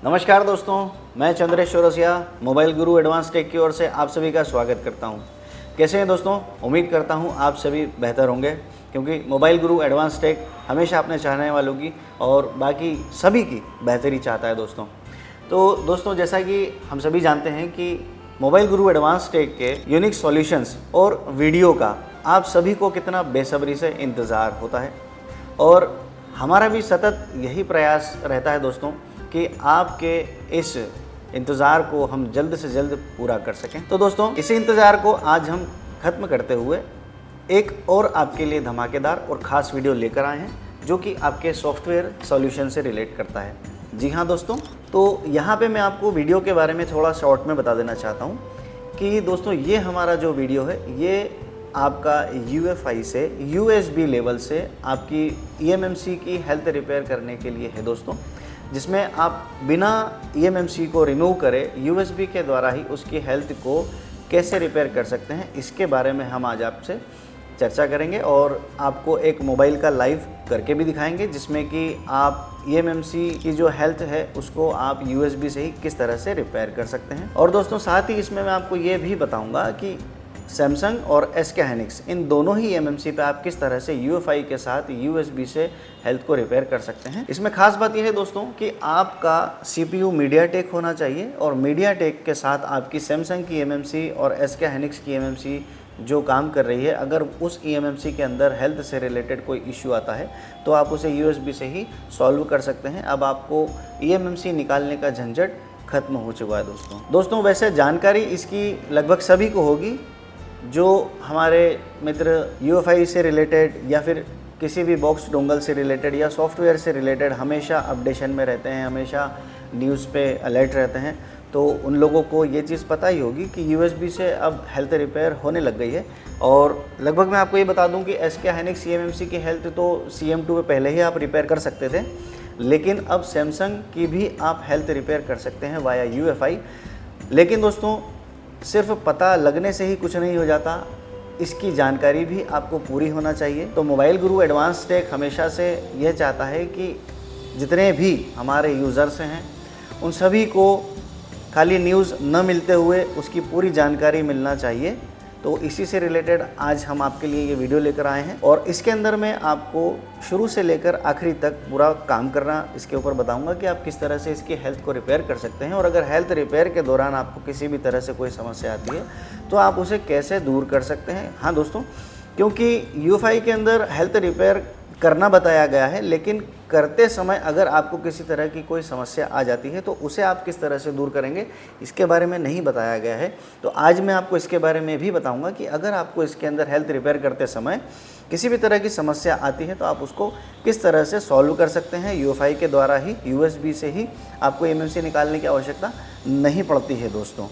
नमस्कार दोस्तों, मैं चंद्रेश चौरसिया मोबाइल गुरु एडवांस टेक की ओर से आप सभी का स्वागत करता हूं। कैसे हैं दोस्तों? उम्मीद करता हूं आप सभी बेहतर होंगे, क्योंकि मोबाइल गुरु एडवांस टेक हमेशा अपने चाहने वालों की और बाकी सभी की बेहतरी चाहता है दोस्तों। तो दोस्तों, जैसा कि हम सभी जानते हैं कि मोबाइल गुरु एडवांस टेक के यूनिक सॉल्यूशंस और वीडियो का आप सभी को कितना बेसब्री से इंतज़ार होता है, और हमारा भी सतत यही प्रयास रहता है दोस्तों कि आपके इस इंतज़ार को हम जल्द से जल्द पूरा कर सकें। तो दोस्तों, इसी इंतज़ार को आज हम ख़त्म करते हुए एक और आपके लिए धमाकेदार और ख़ास वीडियो लेकर आए हैं, जो कि आपके सॉफ्टवेयर सॉल्यूशन से रिलेट करता है। जी हाँ दोस्तों, तो यहाँ पे मैं आपको वीडियो के बारे में थोड़ा शॉर्ट में बता देना चाहता हूँ कि दोस्तों, ये हमारा जो वीडियो है ये आपका UFI से USB लेवल से आपकी eMMC की हेल्थ रिपेयर करने के लिए है दोस्तों, जिसमें आप बिना eMMC को रिमूव करे USB के द्वारा ही उसकी हेल्थ को कैसे रिपेयर कर सकते हैं, इसके बारे में हम आज आपसे चर्चा करेंगे और आपको एक मोबाइल का लाइव करके भी दिखाएंगे, जिसमें कि आप eMMC की जो हेल्थ है उसको आप USB से ही किस तरह से रिपेयर कर सकते हैं। और दोस्तों, साथ ही इसमें मैं आपको ये भी बताऊंगा कि सैमसंग और SK हाइनिक्स इन दोनों ही eMMC पे आप किस तरह से UFI के साथ USB से हेल्थ को रिपेयर कर सकते हैं। इसमें खास बात यह है दोस्तों कि आपका CPU MediaTek होना चाहिए, और MediaTek के साथ आपकी सैमसंग की eMMC और SK हाइनिक्स की eMMC जो काम कर रही है, अगर उस eMMC के अंदर हेल्थ से रिलेटेड कोई इश्यू आता है तो आप उसे USB से ही सॉल्व कर सकते हैं। अब आपको eMMC निकालने का झंझट खत्म हो चुका है दोस्तों। वैसे जानकारी इसकी लगभग सभी को होगी जो हमारे मित्र UFI से रिलेटेड या फिर किसी भी बॉक्स डोंगल से रिलेटेड या सॉफ्टवेयर से रिलेटेड हमेशा अपडेशन में रहते हैं, हमेशा न्यूज़ पे अलर्ट रहते हैं, तो उन लोगों को ये चीज़ पता ही होगी कि USB से अब हेल्थ रिपेयर होने लग गई है। और लगभग मैं आपको ये बता दूं कि SK हाइनिक्स eMMC की हेल्थ तो CM2 में पहले ही आप रिपेयर कर सकते थे, लेकिन अब सैमसंग की भी आप हेल्थ रिपेयर कर सकते हैं वाया UFI। लेकिन दोस्तों, सिर्फ पता लगने से ही कुछ नहीं हो जाता, इसकी जानकारी भी आपको पूरी होना चाहिए। तो मोबाइल गुरु एडवांस टेक हमेशा से यह चाहता है कि जितने भी हमारे यूज़र्स हैं उन सभी को खाली न्यूज़ न मिलते हुए उसकी पूरी जानकारी मिलना चाहिए। तो इसी से रिलेटेड आज हम आपके लिए ये वीडियो लेकर आए हैं, और इसके अंदर मैं आपको शुरू से लेकर आखिरी तक पूरा काम करना इसके ऊपर बताऊंगा कि आप किस तरह से इसकी हेल्थ को रिपेयर कर सकते हैं, और अगर हेल्थ रिपेयर के दौरान आपको किसी भी तरह से कोई समस्या आती है तो आप उसे कैसे दूर कर सकते हैं। हाँ दोस्तों, क्योंकि UFI के अंदर हेल्थ रिपेयर करना बताया गया है, लेकिन करते समय अगर आपको किसी तरह की कोई समस्या आ जाती है तो उसे आप किस तरह से दूर करेंगे, इसके बारे में नहीं बताया गया है। तो आज मैं आपको इसके बारे में भी बताऊंगा कि अगर आपको इसके अंदर हेल्थ रिपेयर करते समय किसी भी तरह की समस्या आती है तो आप उसको किस तरह से सॉल्व कर सकते हैं। UFI के द्वारा ही, USB से ही आपको eMMC निकालने की आवश्यकता नहीं पड़ती है दोस्तों।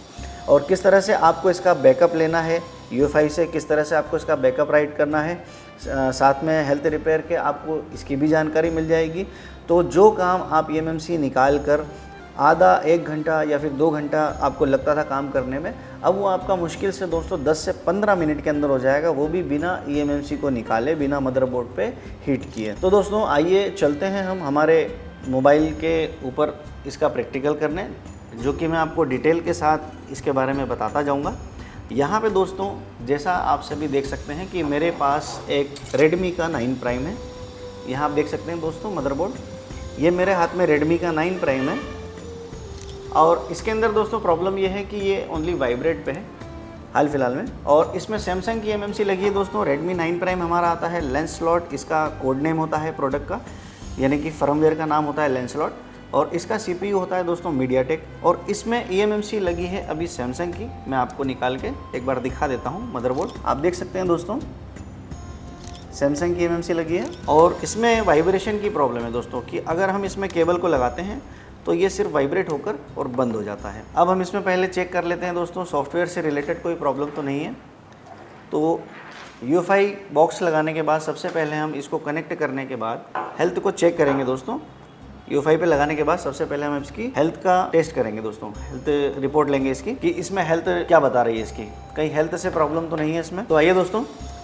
और किस तरह से आपको इसका बैकअप लेना है UFI से, किस तरह से आपको इसका बैकअप राइट करना है, साथ में हेल्थ रिपेयर के आपको इसकी भी जानकारी मिल जाएगी। तो जो काम आप eMMC निकाल कर आधा 1 घंटा या फिर 2 घंटा आपको लगता था काम करने में, अब वो आपका मुश्किल से दोस्तों 10 से 15 मिनट के अंदर हो जाएगा, वो भी बिना eMMC को निकाले, बिना मदरबोर्ड पे हीट किए। तो दोस्तों, आइए चलते हैं हम हमारे मोबाइल के ऊपर इसका प्रैक्टिकल करने, जो कि मैं आपको डिटेल के साथ इसके बारे में बताता जाऊंगा। यहाँ पे दोस्तों, जैसा आप सभी देख सकते हैं कि मेरे पास एक Redmi का 9 Prime है। यहाँ आप देख सकते हैं दोस्तों मदरबोर्ड, ये मेरे हाथ में Redmi का 9 Prime है, और इसके अंदर दोस्तों प्रॉब्लम ये है कि ये ओनली वाइब्रेट पे है हाल फिलहाल में, और इसमें सैमसंग की eMMC लगी है दोस्तों। Redmi 9 Prime हमारा आता है लेंसलॉट, इसका कोड नेम होता है प्रोडक्ट का, यानी कि फर्मवेयर का नाम होता है लेंसलॉट, और इसका CPU होता है दोस्तों MediaTek, और इसमें eMMC लगी है अभी सैमसंग की। मैं आपको निकाल के एक बार दिखा देता हूँ मदरबोर्ड। आप देख सकते हैं दोस्तों, सैमसंग की eMMC लगी है, और इसमें वाइब्रेशन की प्रॉब्लम है दोस्तों कि अगर हम इसमें केबल को लगाते हैं तो ये सिर्फ वाइब्रेट होकर और बंद हो जाता है। अब हम इसमें पहले चेक कर लेते हैं दोस्तों, सॉफ्टवेयर से रिलेटेड कोई प्रॉब्लम तो नहीं है। तो UFI बॉक्स लगाने के बाद सबसे पहले हम इसको कनेक्ट करने के बाद हेल्थ को चेक करेंगे दोस्तों। UFI पे लगाने के बाद सबसे पहले हम इसकी हेल्थ का टेस्ट करेंगे दोस्तों, हेल्थ रिपोर्ट लेंगे इसकी कि इसमें हेल्थ क्या बता रही है इसकी, कहीं हेल्थ से प्रॉब्लम तो नहीं है इसमें। तो आइए दोस्तों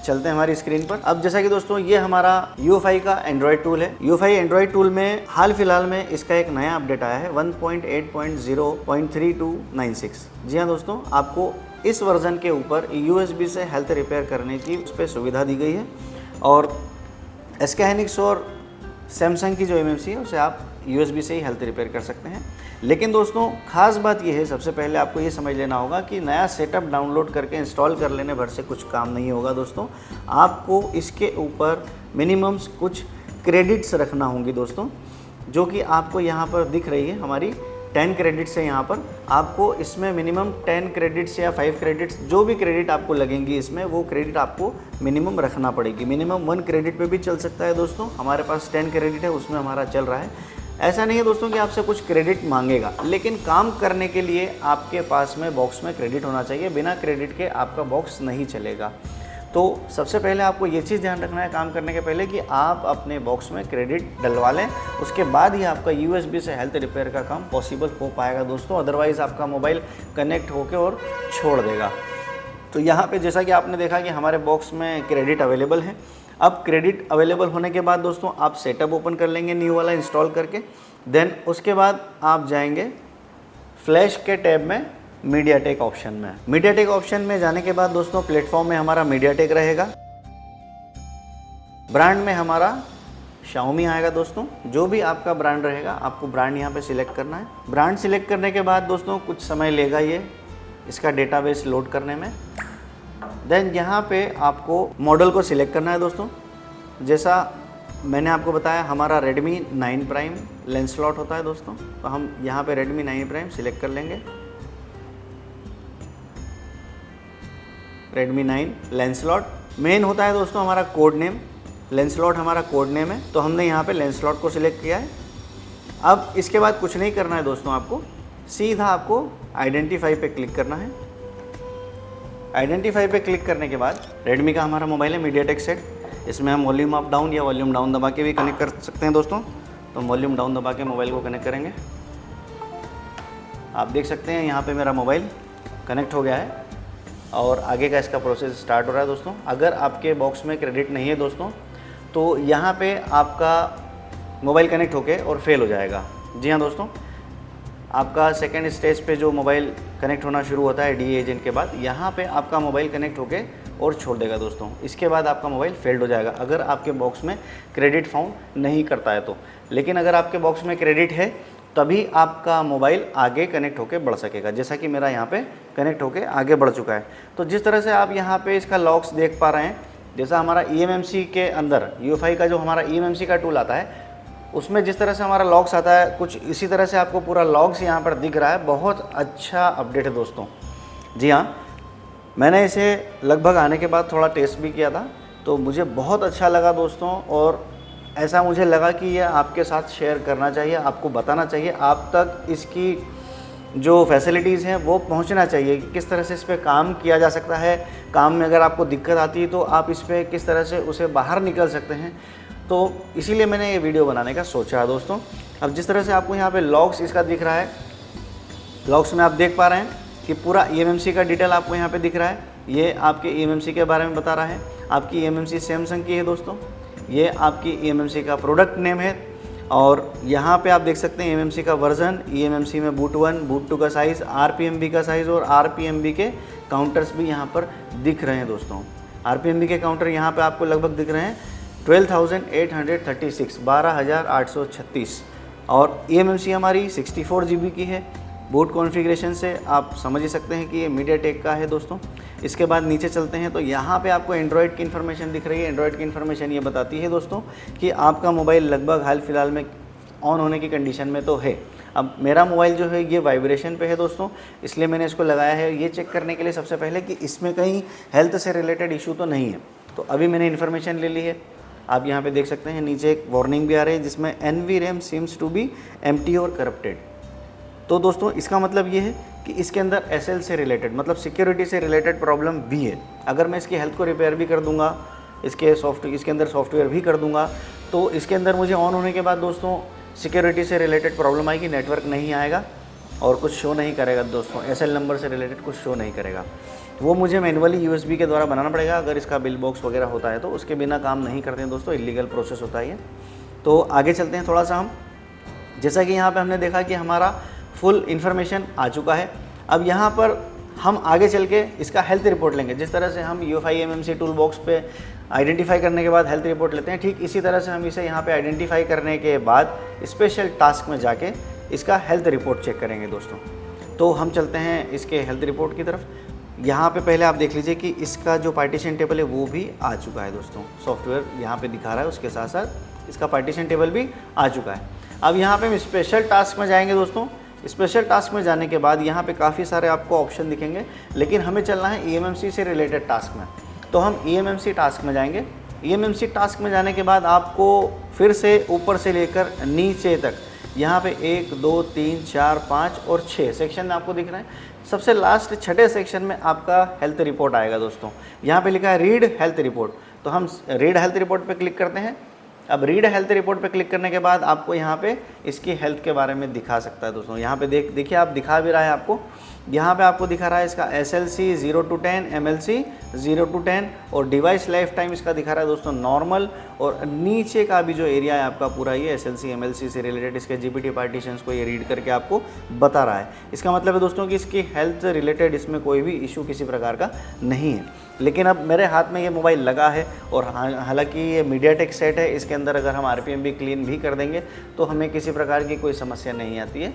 चलते हैं हमारी स्क्रीन पर। अब जैसा कि दोस्तों ये हमारा UEFI का एंड्रॉयड टूल है। UEFI एंड्रॉयड टूल में हाल फिलहाल में इसका एक नया अपडेट आया है 1.8.0.3296। जी हाँ दोस्तों, आपको इस वर्जन के ऊपर USB से हेल्थ रिपेयर करने की उस पर सुविधा दी गई है और SK hynix और सैमसंग की जो MMC है उसे आप USB से ही हेल्थ रिपेयर कर सकते हैं। लेकिन दोस्तों खास बात यह है, सबसे पहले आपको ये समझ लेना होगा कि नया सेटअप डाउनलोड करके इंस्टॉल कर लेने भर से कुछ काम नहीं होगा दोस्तों। आपको इसके ऊपर मिनिमम कुछ क्रेडिट्स रखना होंगी दोस्तों, जो कि आपको यहाँ पर दिख रही है हमारी 10 क्रेडिट्स है। यहाँ पर आपको इसमें मिनिमम 10 क्रेडिट्स या 5 क्रेडिट्स, जो भी क्रेडिट आपको लगेंगी इसमें, वो क्रेडिट आपको मिनिमम रखना पड़ेगी। मिनिमम 1 क्रेडिट पे भी चल सकता है दोस्तों। हमारे पास 10 क्रेडिट है, उसमें हमारा चल रहा है। ऐसा नहीं है दोस्तों कि आपसे कुछ क्रेडिट मांगेगा, लेकिन काम करने के लिए आपके पास में बॉक्स में क्रेडिट होना चाहिए। बिना क्रेडिट के आपका बॉक्स नहीं चलेगा। तो सबसे पहले आपको ये चीज़ ध्यान रखना है काम करने के पहले कि आप अपने बॉक्स में क्रेडिट डलवा लें, उसके बाद ही आपका USB से हेल्थ रिपेयर का काम पॉसिबल हो पाएगा दोस्तों। अदरवाइज़ आपका मोबाइल कनेक्ट होकर और छोड़ देगा। तो यहाँ पे जैसा कि आपने देखा कि हमारे बॉक्स में क्रेडिट अवेलेबल है। अब क्रेडिट अवेलेबल होने के बाद दोस्तों आप सेटअप ओपन कर लेंगे न्यू वाला इंस्टॉल करके। देन उसके बाद आप जाएंगे फ्लैश के टैब में मीडियाटेक ऑप्शन में। मीडियाटेक ऑप्शन में जाने के बाद दोस्तों प्लेटफॉर्म में हमारा मीडियाटेक रहेगा। ब्रांड में हमारा Xiaomi आएगा दोस्तों। जो भी आपका ब्रांड रहेगा आपको ब्रांड यहाँ पे सिलेक्ट करना है। ब्रांड सिलेक्ट करने के बाद दोस्तों कुछ समय लेगा ये इसका डेटाबेस लोड करने में। देन यहाँ पे आपको मॉडल को सिलेक्ट करना है दोस्तों। जैसा मैंने आपको बताया हमारा Redmi 9 Prime लेंस स्लॉट होता है दोस्तों, तो हम यहाँ पे Redmi 9 Prime सिलेक्ट कर लेंगे। Redmi 9 लेंस स्लॉट मेन होता है दोस्तों हमारा कोड नेम। लेंस स्लॉट हमारा कोड नेम है, तो हमने यहाँ पे लेंस स्लॉट को सिलेक्ट किया है। अब इसके बाद कुछ नहीं करना है दोस्तों, आपको सीधा आपको आइडेंटिफाई पे क्लिक करना है। आइडेंटिफाई पे क्लिक करने के बाद Redmi का हमारा मोबाइल है मीडियाटेक सेट। इसमें हम वॉल्यूम अप डाउन या वॉल्यूम डाउन दबा के भी कनेक्ट कर सकते हैं दोस्तों। तो हम वॉल्यूम डाउन दबा के मोबाइल को कनेक्ट करेंगे। आप देख सकते हैं यहाँ पे मेरा मोबाइल कनेक्ट हो गया है और आगे का इसका प्रोसेस स्टार्ट हो रहा है दोस्तों। अगर आपके बॉक्स में क्रेडिट नहीं है दोस्तों, तो यहाँ पे आपका मोबाइल कनेक्ट होके और फेल हो जाएगा। जी हाँ दोस्तों, आपका सेकेंड स्टेज पे जो मोबाइल कनेक्ट होना शुरू होता है DE एजेंट के बाद, यहाँ पे आपका मोबाइल कनेक्ट होके और छोड़ देगा दोस्तों। इसके बाद आपका मोबाइल फेल्ड हो जाएगा अगर आपके बॉक्स में क्रेडिट फाउंड नहीं करता है तो। लेकिन अगर आपके बॉक्स में क्रेडिट है तभी आपका मोबाइल आगे कनेक्ट होके बढ़ सकेगा, जैसा कि मेरा यहाँ पे कनेक्ट होके आगे बढ़ चुका है। तो जिस तरह से आप यहाँ पे इसका लॉक्स देख पा रहे हैं, जैसा हमारा eMMC के अंदर UEFI का जो हमारा eMMC का टूल आता है उसमें जिस तरह से हमारा लॉक्स आता है, कुछ इसी तरह से आपको पूरा लॉक्स यहाँ पर दिख रहा है। बहुत अच्छा अपडेट है दोस्तों। जी हाँ, मैंने इसे लगभग आने के बाद थोड़ा टेस्ट भी किया था, तो मुझे बहुत अच्छा लगा दोस्तों। और ऐसा मुझे लगा कि ये आपके साथ शेयर करना चाहिए, आपको बताना चाहिए, आप तक इसकी जो फैसिलिटीज़ हैं वो पहुंचना चाहिए कि किस तरह से इस पर काम किया जा सकता है। काम में अगर आपको दिक्कत आती है तो आप इस पर किस तरह से उसे बाहर निकल सकते हैं। तो इसीलिए मैंने ये वीडियो बनाने का सोचा है दोस्तों। अब जिस तरह से आपको यहाँ पे लॉक्स इसका दिख रहा है, लॉक्स में आप देख पा रहे हैं कि पूरा eMMC का डिटेल आपको यहाँ पे दिख रहा है। ये आपके eMMC के बारे में बता रहा है। आपकी eMMC सैमसंग की है दोस्तों। ये आपकी eMMC का प्रोडक्ट नेम है और यहाँ पे आप देख सकते हैं eMMC का वर्जन, eMMC में बूट 1, बूट 2 का साइज़, RPMB का साइज़ और RPMB के काउंटर्स भी यहाँ पर दिख रहे हैं दोस्तों। RPMB के काउंटर यहाँ पे आपको लगभग दिख रहे हैं 12,836 12,836 और eMMC हमारी 64 GB की है। बूट कॉन्फ़िगरेशन से आप समझ ही सकते हैं कि ये मीडियाटेक का है दोस्तों। इसके बाद नीचे चलते हैं तो यहाँ पे आपको एंड्रॉयड की इन्फॉर्मेशन दिख रही है। एंड्रॉयड की इन्फॉर्मेशन ये बताती है दोस्तों कि आपका मोबाइल लगभग हाल फिलहाल में ऑन होने की कंडीशन में तो है। अब मेरा मोबाइल जो है ये वाइब्रेशन पे है दोस्तों, इसलिए मैंने इसको लगाया है ये चेक करने के लिए सबसे पहले कि इसमें कहीं हेल्थ से रिलेटेड इशू तो नहीं है। तो अभी मैंने इन्फॉर्मेशन ले ली है। आप यहाँ पे देख सकते हैं नीचे एक वार्निंग भी आ रही है जिसमें NVRAM seems to be empty और करप्टेड। तो दोस्तों इसका मतलब ये है कि इसके अंदर SL से रिलेटेड मतलब सिक्योरिटी से रिलेटेड प्रॉब्लम भी है। अगर मैं इसकी हेल्थ को रिपेयर भी कर दूंगा, इसके अंदर सॉफ्टवेयर भी कर दूंगा, तो इसके अंदर मुझे ऑन होने के बाद दोस्तों सिक्योरिटी से रिलेटेड प्रॉब्लम आएगी, नेटवर्क नहीं आएगा और कुछ शो नहीं करेगा दोस्तों, SL नंबर से रिलेटेड कुछ शो नहीं करेगा। वो मुझे मैनुअली यूएसबी के द्वारा बनाना पड़ेगा। अगर इसका बिल बॉक्स वगैरह होता है तो उसके बिना काम नहीं करते हैं दोस्तों, इलीगल प्रोसेस होता है ये। तो आगे चलते हैं थोड़ा सा हम। जैसा कि यहाँ पे हमने देखा कि हमारा फुल इन्फॉर्मेशन आ चुका है। अब यहाँ पर हम आगे चल के इसका हेल्थ रिपोर्ट लेंगे। जिस तरह से हम UEFI MMC टूल बॉक्स पे आइडेंटिफाई करने के बाद हेल्थ रिपोर्ट लेते हैं, ठीक इसी तरह से हम इसे यहाँ पे आइडेंटिफाई करने के बाद स्पेशल टास्क में जाके इसका हेल्थ रिपोर्ट चेक करेंगे दोस्तों। तो हम चलते हैं इसके हेल्थ रिपोर्ट की तरफ। यहाँ पे पहले आप देख लीजिए कि इसका जो पार्टीशन टेबल है वो भी आ चुका है दोस्तों। सॉफ्टवेयर यहाँ पे दिखा रहा है, उसके साथ साथ इसका पार्टीशन टेबल भी आ चुका है। अब यहाँ पे हम स्पेशल टास्क में जाएंगे दोस्तों। स्पेशल टास्क में जाने के बाद यहाँ पे काफ़ी सारे आपको ऑप्शन दिखेंगे, लेकिन हमें चलना है EMMC से रिलेटेड टास्क में। तो हम EMMC टास्क में जाएंगे। EMMC टास्क में जाने के बाद आपको फिर से ऊपर से लेकर नीचे तक यहाँ पे 1 2 3 4 5 और 6 सेक्शन में आपको दिख रहा है। सबसे लास्ट छठे सेक्शन में आपका हेल्थ रिपोर्ट आएगा दोस्तों। यहाँ पे लिखा है रीड हेल्थ रिपोर्ट, तो हम रीड हेल्थ रिपोर्ट पे क्लिक करते हैं। अब रीड हेल्थ रिपोर्ट पे क्लिक करने के बाद आपको यहाँ पे इसकी हेल्थ के बारे में दिखा सकता है दोस्तों। यहाँ पे देखिए आप, दिखा भी रहा है आपको। यहाँ पे आपको दिखा रहा है इसका SLC 0 to 10, MLC 0 to 10 और डिवाइस लाइफ टाइम इसका दिखा रहा है दोस्तों नॉर्मल। और नीचे का भी जो एरिया है आपका पूरा ये SLC MLC से रिलेटेड इसके GPT पार्टीशंस को ये रीड करके आपको बता रहा है। इसका मतलब है दोस्तों कि इसकी हेल्थ रिलेटेड इसमें कोई भी इशू किसी प्रकार का नहीं है। लेकिन अब मेरे हाथ में ये मोबाइल लगा है और हालांकि ये MediaTek सेट है, इसके अंदर अगर हम RPM भी क्लीन भी कर देंगे तो हमें किसी प्रकार की कोई समस्या नहीं आती है।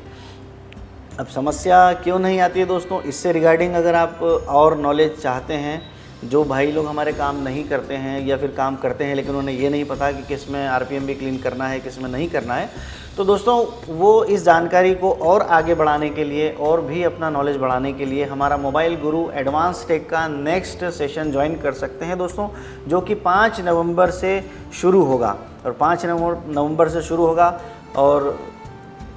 अब समस्या क्यों नहीं आती है दोस्तों, इससे रिगार्डिंग अगर आप और नॉलेज चाहते हैं, जो भाई लोग हमारे काम नहीं करते हैं या फिर काम करते हैं लेकिन उन्हें ये नहीं पता कि किस में RPM भी क्लीन करना है किस में नहीं करना है, तो दोस्तों वो इस जानकारी को और आगे बढ़ाने के लिए और भी अपना नॉलेज बढ़ाने के लिए हमारा मोबाइल गुरु एडवांस टेक का नेक्स्ट सेशन ज्वाइन कर सकते हैं दोस्तों, जो कि 5 नवंबर से शुरू होगा। और 5 नवंबर से शुरू होगा और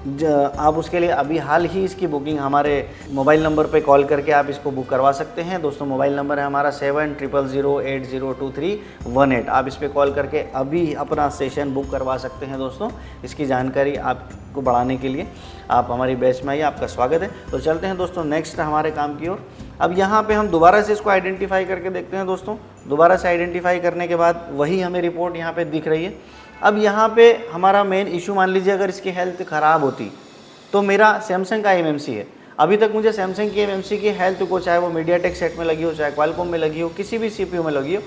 आप उसके लिए अभी हाल ही इसकी बुकिंग हमारे मोबाइल नंबर पे कॉल करके आप इसको बुक करवा सकते हैं दोस्तों। मोबाइल नंबर है हमारा 7008082318। आप इस पर कॉल करके अभी अपना सेशन बुक करवा सकते हैं दोस्तों। इसकी जानकारी आपको बढ़ाने के लिए आप हमारी बैच में आइए, आपका स्वागत है। तो चलते हैं दोस्तों नेक्स्ट हमारे काम की ओर। अब यहाँ पे हम दोबारा से इसको आइडेंटिफाई करके देखते हैं दोस्तों। दोबारा से आइडेंटिफाई करने के बाद वही हमें रिपोर्ट यहाँ पे दिख रही है। अब यहाँ पे हमारा मेन इशू, मान लीजिए अगर इसकी हेल्थ ख़राब होती तो मेरा सैमसंग का MMC है। अभी तक मुझे सैमसंग की MMC की हेल्थ को, चाहे वो MediaTek सेट में लगी हो, चाहे क्वालकॉम में लगी हो, किसी भी CPU में लगी हो,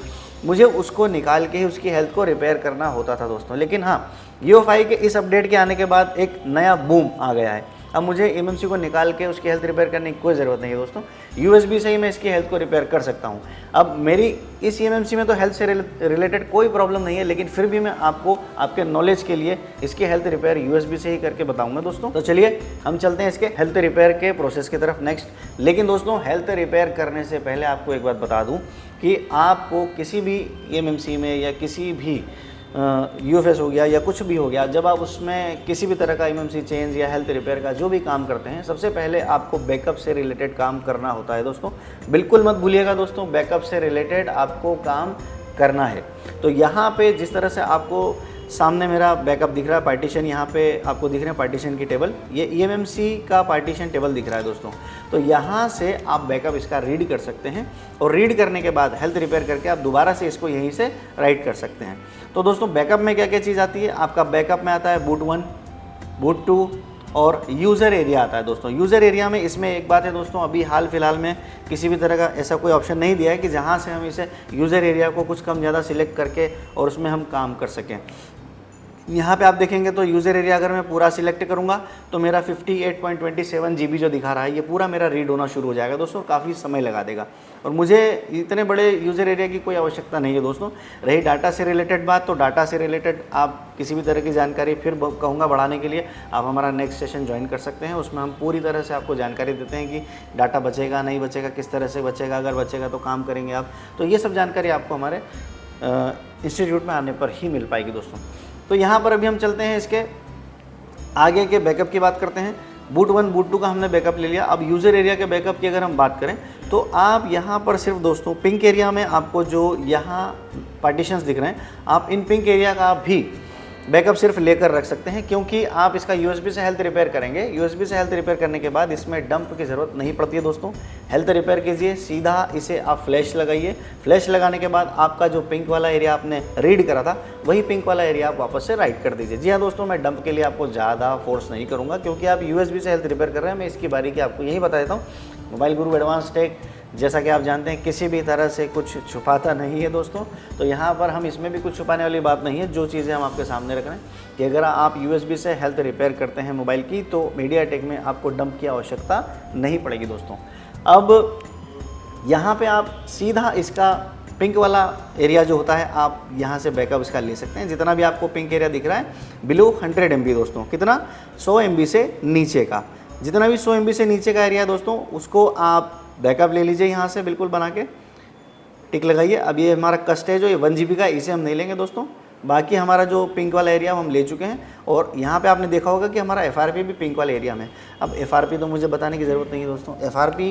मुझे उसको निकाल के ही उसकी हेल्थ को रिपेयर करना होता था दोस्तों। लेकिन हाँ, UEFI के इस अपडेट के आने के बाद एक नया बूम आ गया है। अब मुझे MMC को निकाल के उसकी हेल्थ रिपेयर करने की कोई ज़रूरत नहीं है दोस्तों। USB से ही मैं इसकी हेल्थ को रिपेयर कर सकता हूँ। अब मेरी इस MMC में तो हेल्थ से रिलेटेड कोई प्रॉब्लम नहीं है, लेकिन फिर भी मैं आपको आपके नॉलेज के लिए इसकी हेल्थ रिपेयर USB से ही करके बताऊंगा दोस्तों। तो चलिए हम चलते हैं इसके हेल्थ रिपेयर के प्रोसेस की तरफ नेक्स्ट। लेकिन दोस्तों हेल्थ रिपेयर करने से पहले आपको एक बात बता दूँ कि आपको किसी भी MMC में या किसी भी UFS हो गया या कुछ भी हो गया, जब आप उसमें किसी भी तरह का MMC चेंज या हेल्थ रिपेयर का जो भी काम करते हैं, सबसे पहले आपको बैकअप से रिलेटेड काम करना होता है दोस्तों। बिल्कुल मत भूलिएगा दोस्तों, बैकअप से रिलेटेड आपको काम करना है। तो यहाँ पे जिस तरह से आपको सामने मेरा बैकअप दिख रहा है, पार्टीशन यहाँ पे आपको दिख रहे हैं, पार्टीशन की टेबल, ये EMMC का पार्टीशन टेबल दिख रहा है दोस्तों। तो यहाँ से आप बैकअप इसका रीड कर सकते हैं और रीड करने के बाद हेल्थ रिपेयर करके आप दोबारा से इसको यहीं से राइट कर सकते हैं। तो दोस्तों बैकअप में क्या क्या चीज़ आती है, आपका बैकअप में आता है बूट 1, बूट 2 और यूज़र एरिया आता है दोस्तों। यूज़र एरिया में इसमें एक बात है दोस्तों, अभी हाल फिलहाल में किसी भी तरह का ऐसा कोई ऑप्शन नहीं दिया है कि जहाँ से हम इसे यूज़र एरिया को कुछ कम ज़्यादा सिलेक्ट करके और उसमें हम काम कर सकें। यहाँ पे आप देखेंगे तो यूज़र एरिया अगर मैं पूरा सिलेक्ट करूँगा तो मेरा 58.27 GB जो दिखा रहा है ये पूरा मेरा रीड होना शुरू हो जाएगा दोस्तों, काफ़ी समय लगा देगा और मुझे इतने बड़े यूज़र एरिया की कोई आवश्यकता नहीं है दोस्तों। रही डाटा से रिलेटेड बात, तो डाटा से रिलेटेड आप किसी भी तरह की जानकारी फिर कहूँगा बढ़ाने के लिए आप हमारा नेक्स्ट सेशन ज्वाइन कर सकते हैं। उसमें हम पूरी तरह से आपको जानकारी देते हैं कि डाटा बचेगा नहीं बचेगा, किस तरह से बचेगा, अगर बचेगा तो काम करेंगे आप। तो ये सब जानकारी आपको हमारे इंस्टीट्यूट में आने पर ही मिल पाएगी दोस्तों। तो यहाँ पर अभी हम चलते हैं इसके आगे के बैकअप की बात करते हैं। बूट 1 बूट 2 का हमने बैकअप ले लिया। अब यूज़र एरिया के बैकअप की अगर हम बात करें तो आप यहाँ पर सिर्फ दोस्तों पिंक एरिया में आपको जो यहाँ पार्टीशंस दिख रहे हैं, आप इन पिंक एरिया का भी बैकअप सिर्फ लेकर रख सकते हैं, क्योंकि आप इसका यूएसबी से हेल्थ रिपेयर करेंगे। यूएसबी से हेल्थ रिपेयर करने के बाद इसमें डंप की ज़रूरत नहीं पड़ती है दोस्तों। हेल्थ रिपेयर कीजिए, सीधा इसे आप फ्लैश लगाइए। फ्लैश लगाने के बाद आपका जो पिंक वाला एरिया आपने रीड करा था, वही पिंक वाला एरिया आप वापस से राइट कर दीजिए। जी हाँ दोस्तों, मैं डंप के लिए आपको ज़्यादा फोर्स नहीं करूँगा, क्योंकि आप यूएसबी से हेल्थ रिपेयर कर रहे हैं। मैं इसकी बारीकी आपको यही बता देता हूँ। मोबाइल गुरु एडवांस टेक, जैसा कि आप जानते हैं, किसी भी तरह से कुछ छुपाता नहीं है दोस्तों। तो यहाँ पर हम इसमें भी कुछ छुपाने वाली बात नहीं है। जो चीज़ें हम आपके सामने रख रहे हैं कि अगर आप यूएसबी से हेल्थ रिपेयर करते हैं मोबाइल की, तो मीडियाटेक में आपको डंप की आवश्यकता नहीं पड़ेगी दोस्तों। अब यहाँ पे आप सीधा इसका पिंक वाला एरिया जो होता है, आप यहाँ से बैकअप इसका ले सकते हैं। जितना भी आपको पिंक एरिया दिख रहा है बिलो 100 MB दोस्तों, कितना 100 MB से नीचे का, जितना भी 100 MB से नीचे का एरिया है दोस्तों, उसको आप बैकअप ले लीजिए यहाँ से, बिल्कुल बना के टिक लगाइए। अब ये हमारा कस्ट है जो ये 1 GB का, इसे हम नहीं लेंगे दोस्तों। बाकी हमारा जो पिंक वाला एरिया हम ले चुके हैं, और यहाँ पे आपने देखा होगा कि हमारा FRP भी पिंक वाले एरिया में। अब FRP तो मुझे बताने की ज़रूरत नहीं है दोस्तों। FRP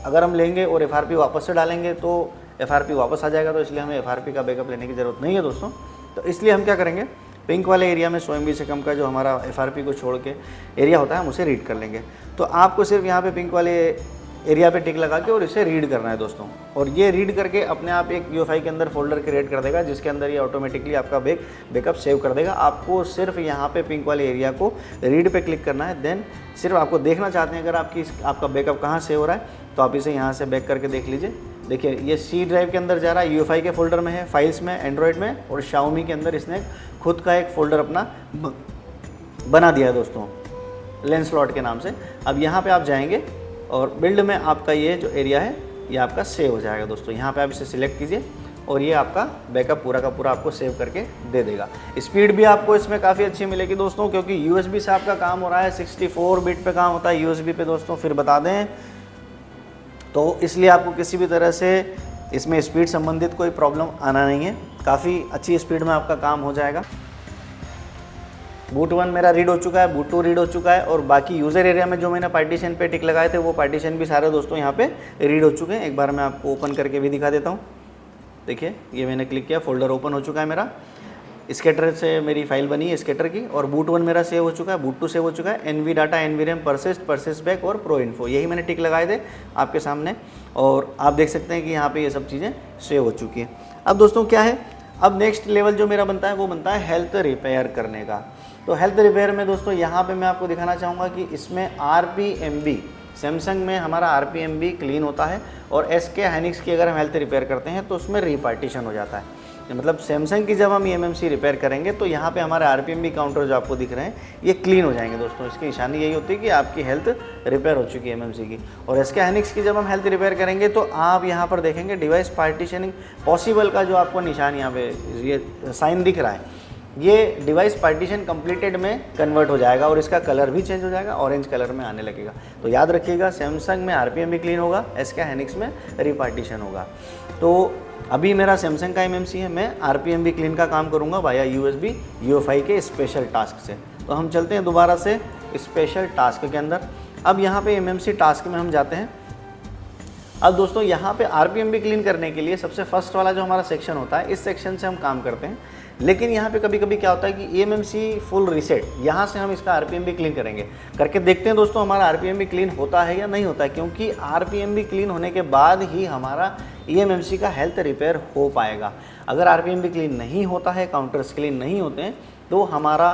अगर हम लेंगे और FRP वापस से डालेंगे तो FRP वापस आ जाएगा, तो इसलिए हमें FRP का बैकअप लेने की ज़रूरत नहीं है दोस्तों। तो इसलिए हम क्या करेंगे, पिंक वाले एरिया में 100 MB से कम का जो हमारा FRP को छोड़ के एरिया होता है, हम उसे रीड कर लेंगे। तो आपको सिर्फ यहाँ पे पिंक वाले एरिया पे टिक लगा के और इसे रीड करना है दोस्तों। और ये रीड करके अपने आप एक UEFI के अंदर फोल्डर क्रिएट कर देगा, जिसके अंदर ये ऑटोमेटिकली आपका बैकअप सेव कर देगा। आपको सिर्फ यहाँ पे पिंक वाले एरिया को रीड पे क्लिक करना है। देन सिर्फ आपको देखना चाहते हैं अगर आपका बैकअप कहाँ सेव हो रहा है, तो आप इसे यहाँ से बैक करके देख लीजिए। देखिए ये C ड्राइव के अंदर जा रहा है, UEFI के फोल्डर में है, फाइल्स में, एंड्रॉयड में, और Xiaomi के अंदर इसने खुद का एक फ़ोल्डर अपना बना दिया है दोस्तों, लेंस स्लॉट के नाम से। अब यहाँ पे आप जाएंगे और बिल्ड में आपका ये जो एरिया है ये आपका सेव हो जाएगा दोस्तों। यहाँ पे आप इसे सिलेक्ट कीजिए और ये आपका बैकअप पूरा का पूरा आपको सेव करके दे देगा। स्पीड भी आपको इसमें काफ़ी अच्छी मिलेगी दोस्तों, क्योंकि USB से आपका काम हो रहा है। 64 बिट पे काम होता है USB पे दोस्तों, फिर बता दें तो इसलिए आपको किसी भी तरह से इसमें स्पीड संबंधित कोई प्रॉब्लम आना नहीं है। काफ़ी अच्छी स्पीड में आपका काम हो जाएगा। बूट 1 मेरा रीड हो चुका है, बूट 2 रीड हो चुका है, और बाकी यूज़र एरिया में जो मैंने पार्टीशन पे टिक लगाए थे वो पार्टीशन भी सारे दोस्तों यहाँ पे रीड हो चुके हैं। एक बार मैं आपको ओपन करके भी दिखा देता हूँ। देखिए ये मैंने क्लिक किया, फोल्डर ओपन हो चुका है मेरा। स्केटर से मेरी फाइल बनी है स्केटर की, और बूट 1 मेरा सेव हो चुका है, बूट 2 सेव हो चुका है, NV data, NV RAM, persist back और प्रो इन्फो, यही मैंने टिक लगाए थे आपके सामने। और आप देख सकते हैं कि यहाँ पे ये सब चीज़ें सेव हो चुकी हैं। अब दोस्तों क्या है, अब नेक्स्ट लेवल जो मेरा बनता है वो बनता है हेल्थ रिपेयर करने का। तो हेल्थ रिपेयर में दोस्तों यहाँ पे मैं आपको दिखाना चाहूँगा कि इसमें RPMB, सैमसंग में हमारा RPMB क्लीन होता है, और SK हाइनिक्स की अगर हम हेल्थ रिपेयर करते हैं तो उसमें रिपार्टीशन हो जाता है। मतलब सैमसंग की जब हम eMMC रिपेयर करेंगे तो यहाँ पे हमारे RPMB काउंटर जो आपको दिख रहे हैं ये क्लीन हो जाएंगे दोस्तों। इसकी निशानी यही होती है कि आपकी हेल्थ रिपेयर हो चुकी है eMMC की। और SK हाइनिक्स की जब हम हेल्थ रिपेयर करेंगे तो आप यहाँ पर देखेंगे डिवाइस पार्टीशनिंग पॉसिबल का जो आपको निशान यहाँ पे ये साइन दिख रहा है, ये डिवाइस पार्टीशन कंप्लीटेड में कन्वर्ट हो जाएगा और इसका कलर भी चेंज हो जाएगा, ऑरेंज कलर में आने लगेगा। तो याद रखिएगा, सैमसंग में RPMB क्लीन होगा, SK हाइनिक्स में रिपार्टीशन होगा। तो अभी मेरा सैमसंग का eMMC है, मैं RPMB क्लीन का काम करूँगा वाया USB UEFI के स्पेशल टास्क से। तो हम चलते हैं दोबारा से स्पेशल टास्क के अंदर। अब यहाँ पे eMMC टास्क में हम जाते हैं। अब दोस्तों यहाँ पे RPMB क्लीन करने के लिए सबसे फर्स्ट वाला जो हमारा सेक्शन होता है, इस सेक्शन से हम काम करते हैं। लेकिन यहाँ पे कभी कभी क्या होता है कि eMMC फुल रीसेट, यहाँ से हम इसका RPMB क्लीन करेंगे। करके देखते हैं दोस्तों हमारा RPMB क्लीन होता है या नहीं होता है, क्योंकि RPMB क्लीन होने के बाद ही हमारा eMMC का हेल्थ रिपेयर हो पाएगा। अगर RPMB क्लीन नहीं होता है, काउंटर्स क्लीन नहीं होते हैं, तो हमारा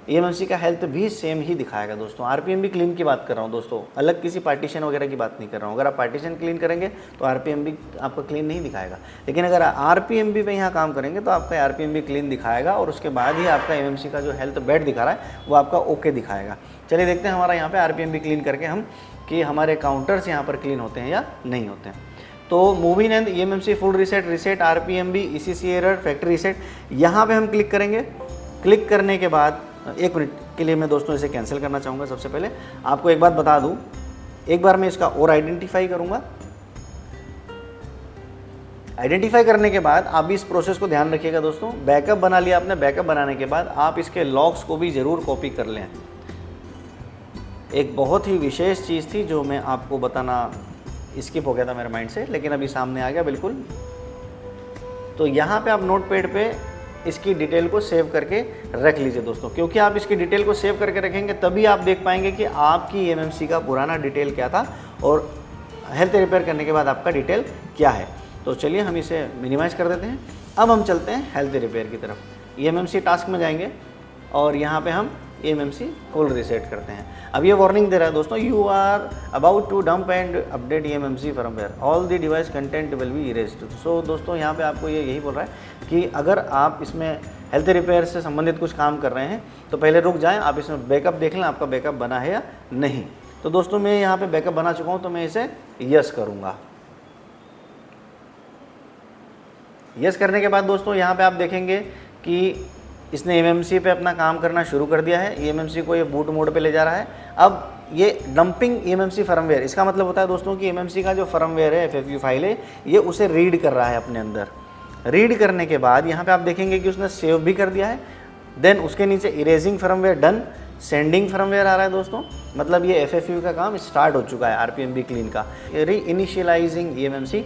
eMMC का हेल्थ भी सेम ही दिखाएगा दोस्तों। RPMB क्लीन की बात कर रहा हूँ दोस्तों, अलग किसी पार्टीशन वगैरह की बात नहीं कर रहा हूँ। अगर आप पार्टीशन क्लीन करेंगे तो RPMB आपका क्लीन नहीं दिखाएगा, लेकिन अगर RPMB पे यहाँ काम करेंगे तो आपका RPMB क्लीन दिखाएगा, और उसके बाद ही आपका eMMC का जो हेल्थ बेड दिखा रहा है वो आपका ओके दिखाएगा। चलिए देखते हैं हमारा यहाँ पे RPMB क्लीन करके हम कि हमारे काउंटर्स यहाँ पर क्लीन होते हैं या नहीं होते हैं। तो moving and eMMC full reset, reset RPMB, ECC error, factory reset, यहाँ पे हम क्लिक करेंगे। क्लिक करने के बाद 1 मिनट के लिए मैं दोस्तों इसे कैंसिल करना चाहूँगा। सबसे पहले आपको एक बात बता दूँ, एक बार मैं इसका और आइडेंटिफाई करूँगा। आइडेंटिफाई करने के बाद आप भी इस प्रोसेस को ध्यान रखिएगा दोस्तों। बैकअप बना लिया आपने, बैकअप बनाने के बाद आप इसके लॉग्स को भी ज़रूर कॉपी कर लें। एक बहुत ही विशेष चीज़ थी जो मैं आपको बताना स्किप हो गया था मेरे माइंड से, लेकिन अभी सामने आ गया बिल्कुल। तो यहाँ पे आप नोटपैड पे इसकी डिटेल को सेव करके रख लीजिए दोस्तों, क्योंकि आप इसकी डिटेल को सेव करके रखेंगे तभी आप देख पाएंगे कि आपकी एमएमसी का पुराना डिटेल क्या था और हेल्थ रिपेयर करने के बाद आपका डिटेल क्या है। तो चलिए हम इसे मिनिमाइज कर देते हैं। अब हम चलते हैं हेल्थ रिपेयर की तरफ। एमएमसी टास्क में जाएंगे और यहाँ पे हम एमएमसी फुल रीसेट करते हैं। अब ये वार्निंग दे रहा है दोस्तों, you are about to dump and update MMC firmware, all the device content will be erased. So दोस्तों यहाँ पे आपको ये यही बोल रहा है कि अगर आप इसमें हेल्थ रिपेयर से संबंधित कुछ काम कर रहे हैं तो पहले रुक जाएं, आप इसमें बैकअप देख लें आपका बैकअप बना है या नहीं। तो दोस्तों मैं यहाँ पे बैकअप बना चुका हूँ तो मैं इसे यस करूँगा। यस करने के बाद दोस्तों यहाँ पे आप देखेंगे कि इसने एमएमसी पे अपना काम करना शुरू कर दिया है। एमएमसी को ये बूट मोड पे ले जा रहा है। अब ये डंपिंग एमएमसी फर्मवेयर, इसका मतलब होता है दोस्तों कि एमएमसी का जो फर्मवेयर है, एफएफयू फाइल है, ये उसे रीड कर रहा है अपने अंदर। रीड करने के बाद यहाँ पे आप देखेंगे कि उसने सेव भी कर दिया है। देन उसके नीचे erasing firmware done, sending firmware आ रहा है दोस्तों, मतलब ये एफएफयू का काम स्टार्ट हो चुका है, आरपीएमबी क्लीन का। री इनिशियलाइजिंग एमएमसी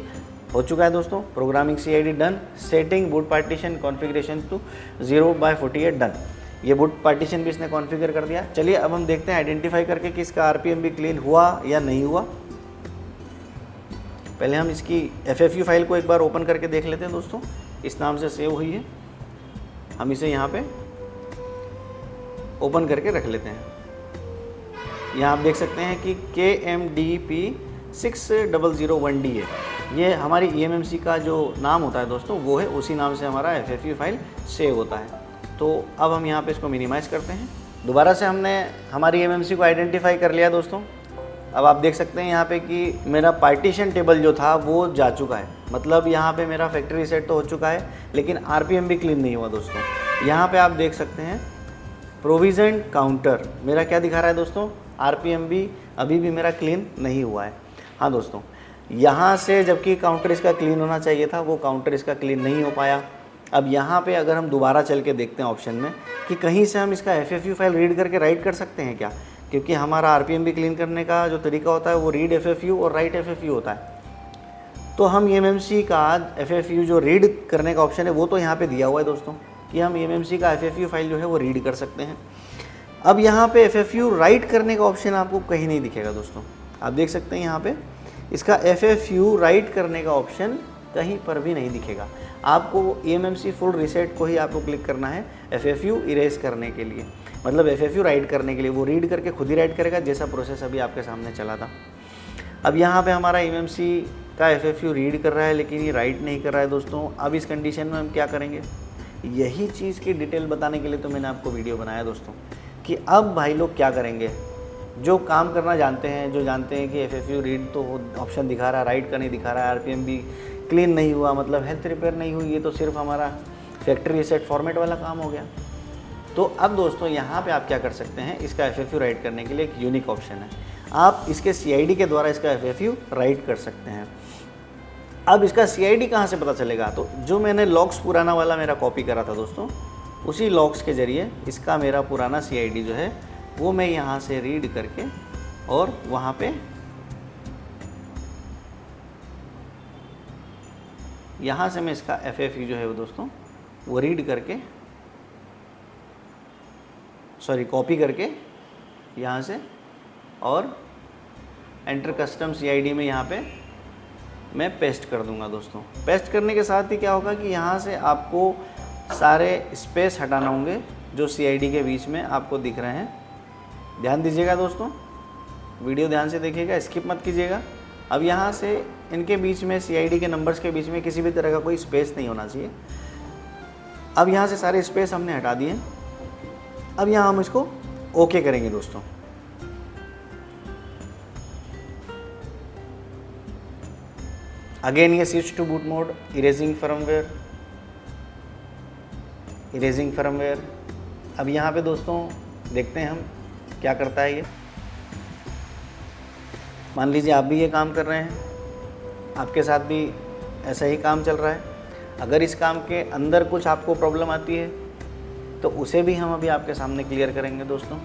हो चुका है दोस्तों, programming CID done, setting boot partition configuration to 0/48 done. ये बूट पार्टीशन भी इसने कॉन्फ़िगर कर दिया। चलिए अब हम देखते हैं आइडेंटिफाई करके कि इसका आरपीएमबी क्लीन हुआ या नहीं हुआ। पहले हम इसकी एफएफयू फाइल को एक बार ओपन करके देख लेते हैं दोस्तों, इस नाम से सेव हुई है। हम इसे यहाँ पे ओपन करके रख लेते हैं। यहाँ आप देख सकते हैं कि KMDP 6001D है, ये हमारी एमएमसी का जो नाम होता है दोस्तों वो है, उसी नाम से हमारा एफएफयू फाइल सेव होता है। तो अब हम यहाँ पे इसको मिनिमाइज करते हैं। दोबारा से हमने हमारी एमएमसी को आइडेंटिफाई कर लिया दोस्तों। अब आप देख सकते हैं यहाँ पे कि मेरा पार्टीशन टेबल जो था वो जा चुका है, मतलब यहाँ पे मेरा फैक्ट्री रीसेट तो हो चुका है लेकिन आरपीएमबी क्लीन नहीं हुआ दोस्तों। यहाँ पे आप देख सकते हैं प्रोविजन काउंटर मेरा क्या दिखा रहा है दोस्तों, आरपीएमबी अभी भी मेरा क्लीन नहीं हुआ है। हाँ दोस्तों, यहाँ से जबकि काउंटर इसका क्लीन होना चाहिए था, वो काउंटर इसका क्लीन नहीं हो पाया। अब यहाँ पे अगर हम दोबारा चल के देखते हैं ऑप्शन में कि कहीं से हम इसका एफएफयू फाइल रीड करके राइट कर सकते हैं क्या, क्योंकि हमारा आरपीएमबी क्लीन करने का जो तरीका होता है वो रीड एफएफयू और राइट एफएफयू होता है। तो हम एमएमसी का एफएफयू जो रीड करने का ऑप्शन है वो तो यहाँ पे दिया हुआ है दोस्तों कि हम एमएमसी का एफएफयू फाइल जो है वो रीड कर सकते हैं। अब यहाँ पे एफएफयू राइट करने का ऑप्शन आपको कहीं नहीं दिखेगा दोस्तों। आप देख सकते हैं यहाँ पे इसका एफएफयू राइट करने का ऑप्शन कहीं पर भी नहीं दिखेगा। आपको एमएमसी फुल रीसेट को ही आपको क्लिक करना है एफएफयू इरेज करने के लिए, मतलब एफएफयू राइट करने के लिए। वो रीड करके खुद ही राइट करेगा, जैसा प्रोसेस अभी आपके सामने चला था। अब यहाँ पे हमारा एमएमसी का एफएफयू रीड कर रहा है लेकिन ये राइट नहीं कर रहा है दोस्तों। अब इस कंडीशन में हम क्या करेंगे, यही चीज़ की डिटेल बताने के लिए तो मैंने आपको वीडियो बनाया दोस्तों कि अब भाई लोग क्या करेंगे। जो काम करना जानते हैं, जो जानते हैं कि एफएफयू रीड तो ऑप्शन दिखा रहा है, राइट का नहीं दिखा रहा है, आरपीएमबी क्लीन नहीं हुआ, मतलब हेल्थ रिपेयर नहीं हुई, ये तो सिर्फ हमारा फैक्ट्री रीसेट फॉर्मेट वाला काम हो गया। तो अब दोस्तों यहाँ पे आप क्या कर सकते हैं, इसका एफएफयू राइट करने के लिए एक यूनिक ऑप्शन है, आप इसके सीआईडी के द्वारा इसका एफएफयू राइट कर सकते हैं। अब इसका सीआईडी कहाँ से पता चलेगा, तो जो मैंने लॉग्स पुराना वाला मेरा कॉपी करा था दोस्तों, उसी लॉग्स के ज़रिए इसका मेरा पुराना सीआईडी जो है वो मैं यहाँ से रीड करके और वहाँ पे यहाँ से मैं इसका एफएफयू जो है वो दोस्तों वो रीड करके कॉपी करके यहाँ से और एंटर कस्टम सीआईडी में यहाँ पे मैं पेस्ट कर दूंगा दोस्तों। पेस्ट करने के साथ ही क्या होगा कि यहाँ से आपको सारे स्पेस हटाना होंगे जो सीआईडी के बीच में आपको दिख रहे हैं। ध्यान दीजिएगा दोस्तों, वीडियो ध्यान से देखिएगा, स्किप मत कीजिएगा। अब यहाँ से इनके बीच में सीआईडी के नंबर्स के बीच में किसी भी तरह का कोई स्पेस नहीं होना चाहिए। अब यहाँ से सारे स्पेस हमने हटा दिए। अब यहाँ हम इसको ओके करेंगे दोस्तों। अगेन ये switch to boot mode, erasing firmware. अब यहाँ पे दोस्तों देखते हैं हम क्या करता है ये। मान लीजिए आप भी ये काम कर रहे हैं, आपके साथ भी ऐसा ही काम चल रहा है। अगर इस काम के अंदर कुछ आपको प्रॉब्लम आती है तो उसे भी हम अभी आपके सामने क्लियर करेंगे दोस्तों।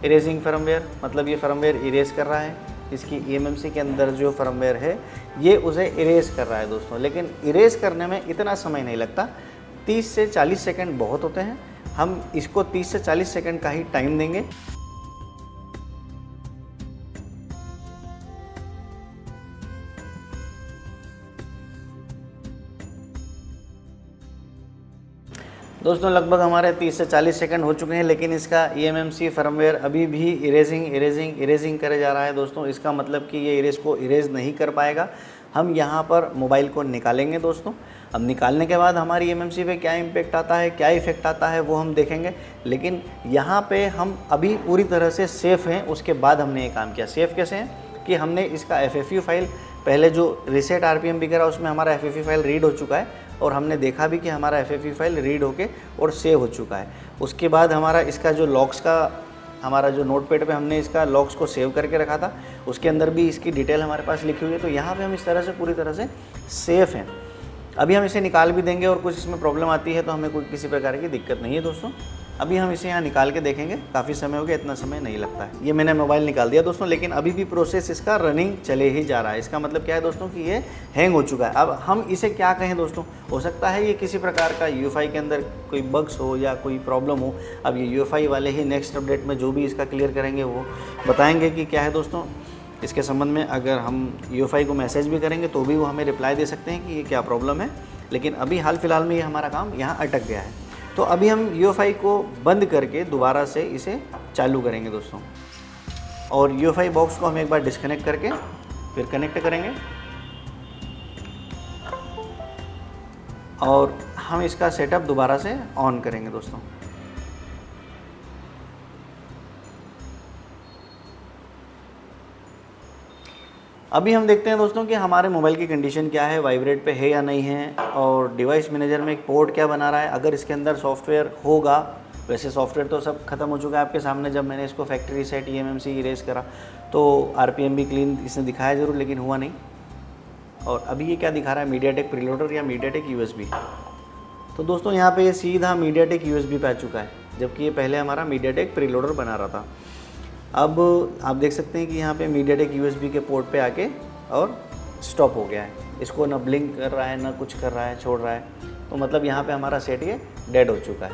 इरेजिंग फर्मवेयर मतलब ये फर्मवेयर इरेज कर रहा है, इसकी एमएमसी के अंदर जो फर्मवेयर है ये उसे इरेज कर रहा है दोस्तों। लेकिन इरेज करने में इतना समय नहीं लगता 30 से 40 सेकंड बहुत होते हैं, हम इसको 30 से 40 सेकंड का ही टाइम देंगे। दोस्तों लगभग हमारे 30 से 40 सेकंड हो चुके हैं, लेकिन इसका eMMC फर्मवेयर अभी भी इरेजिंग करे जा रहा है। दोस्तों इसका मतलब कि ये इरेज को इरेज नहीं कर पाएगा। हम यहाँ पर मोबाइल को निकालेंगे दोस्तों। अब निकालने के बाद हमारी eMMC पे क्या इम्पेक्ट आता है, क्या इफ़ेक्ट आता है, वो हम देखेंगे। लेकिन यहाँ पे हम अभी पूरी तरह से सेफ़ हैं। उसके बाद हमने ये काम किया। सेफ़ कैसे हैं कि हमने इसका FFU फाइल, पहले जो रीसेट RPM भी करा उसमें हमारा FFU फाइल रीड हो चुका है, और हमने देखा भी कि हमारा FFU फाइल रीड होके और सेव हो चुका है। उसके बाद हमारा इसका जो लॉग्स का, हमारा जो नोटपैड पे हमने इसका लॉग्स को सेव करके रखा था, उसके अंदर भी इसकी डिटेल हमारे पास लिखी हुई है। तो यहाँ पे हम इस तरह से पूरी तरह से सेफ़ हैं। अभी हम इसे निकाल भी देंगे, और कुछ इसमें प्रॉब्लम आती है तो हमें कोई किसी प्रकार की दिक्कत नहीं है दोस्तों। अभी हम इसे यहाँ निकाल के देखेंगे। काफ़ी समय हो गया, इतना समय नहीं लगता है। ये मैंने मोबाइल निकाल दिया दोस्तों, लेकिन अभी भी प्रोसेस इसका रनिंग चले ही जा रहा है। इसका मतलब क्या है दोस्तों कि ये हैंग हो चुका है। अब हम इसे क्या कहें दोस्तों, हो सकता है ये किसी प्रकार का UEFI के अंदर कोई बग्स हो या कोई प्रॉब्लम हो। अब ये UEFI वाले ही नेक्स्ट अपडेट में जो भी इसका क्लियर करेंगे वो बताएंगे कि क्या है दोस्तों। इसके संबंध में अगर हम UEFI को मैसेज भी करेंगे तो भी वो हमें रिप्लाई दे सकते हैं कि ये क्या प्रॉब्लम है। लेकिन अभी हाल फिलहाल में ये हमारा काम यहाँ अटक गया है। तो अभी हम UEFI को बंद करके दोबारा से इसे चालू करेंगे दोस्तों, और UEFI बॉक्स को हम एक बार डिस्कनेक्ट करके फिर कनेक्ट करेंगे, और हम इसका सेटअप दोबारा से ऑन करेंगे दोस्तों। अभी हम देखते हैं दोस्तों कि हमारे मोबाइल की कंडीशन क्या है, वाइब्रेट पे है या नहीं है, और डिवाइस मैनेजर में एक पोर्ट क्या बना रहा है। अगर इसके अंदर सॉफ्टवेयर होगा, वैसे सॉफ्टवेयर तो सब खत्म हो चुका है आपके सामने। जब मैंने इसको फैक्ट्री रीसेट eMMC इरेज करा तो RPM भी क्लीन इसने दिखाया ज़रूर, लेकिन हुआ नहीं। और अभी ये क्या दिखा रहा है, मीडियाटेक प्रीलोडर या मीडियाटेक USB। तो दोस्तों यहाँ पे ये सीधा मीडियाटेक USB पे आ चुका है, जबकि ये पहले हमारा मीडियाटेक प्रीलोडर बना रहा था। अब आप देख सकते हैं कि यहाँ पे मीडियाटेक USB के पोर्ट पे आके और स्टॉप हो गया है। इसको ना ब्लिंक कर रहा है, ना कुछ कर रहा है, छोड़ रहा है। तो मतलब यहाँ पे हमारा सेट ये डेड हो चुका है।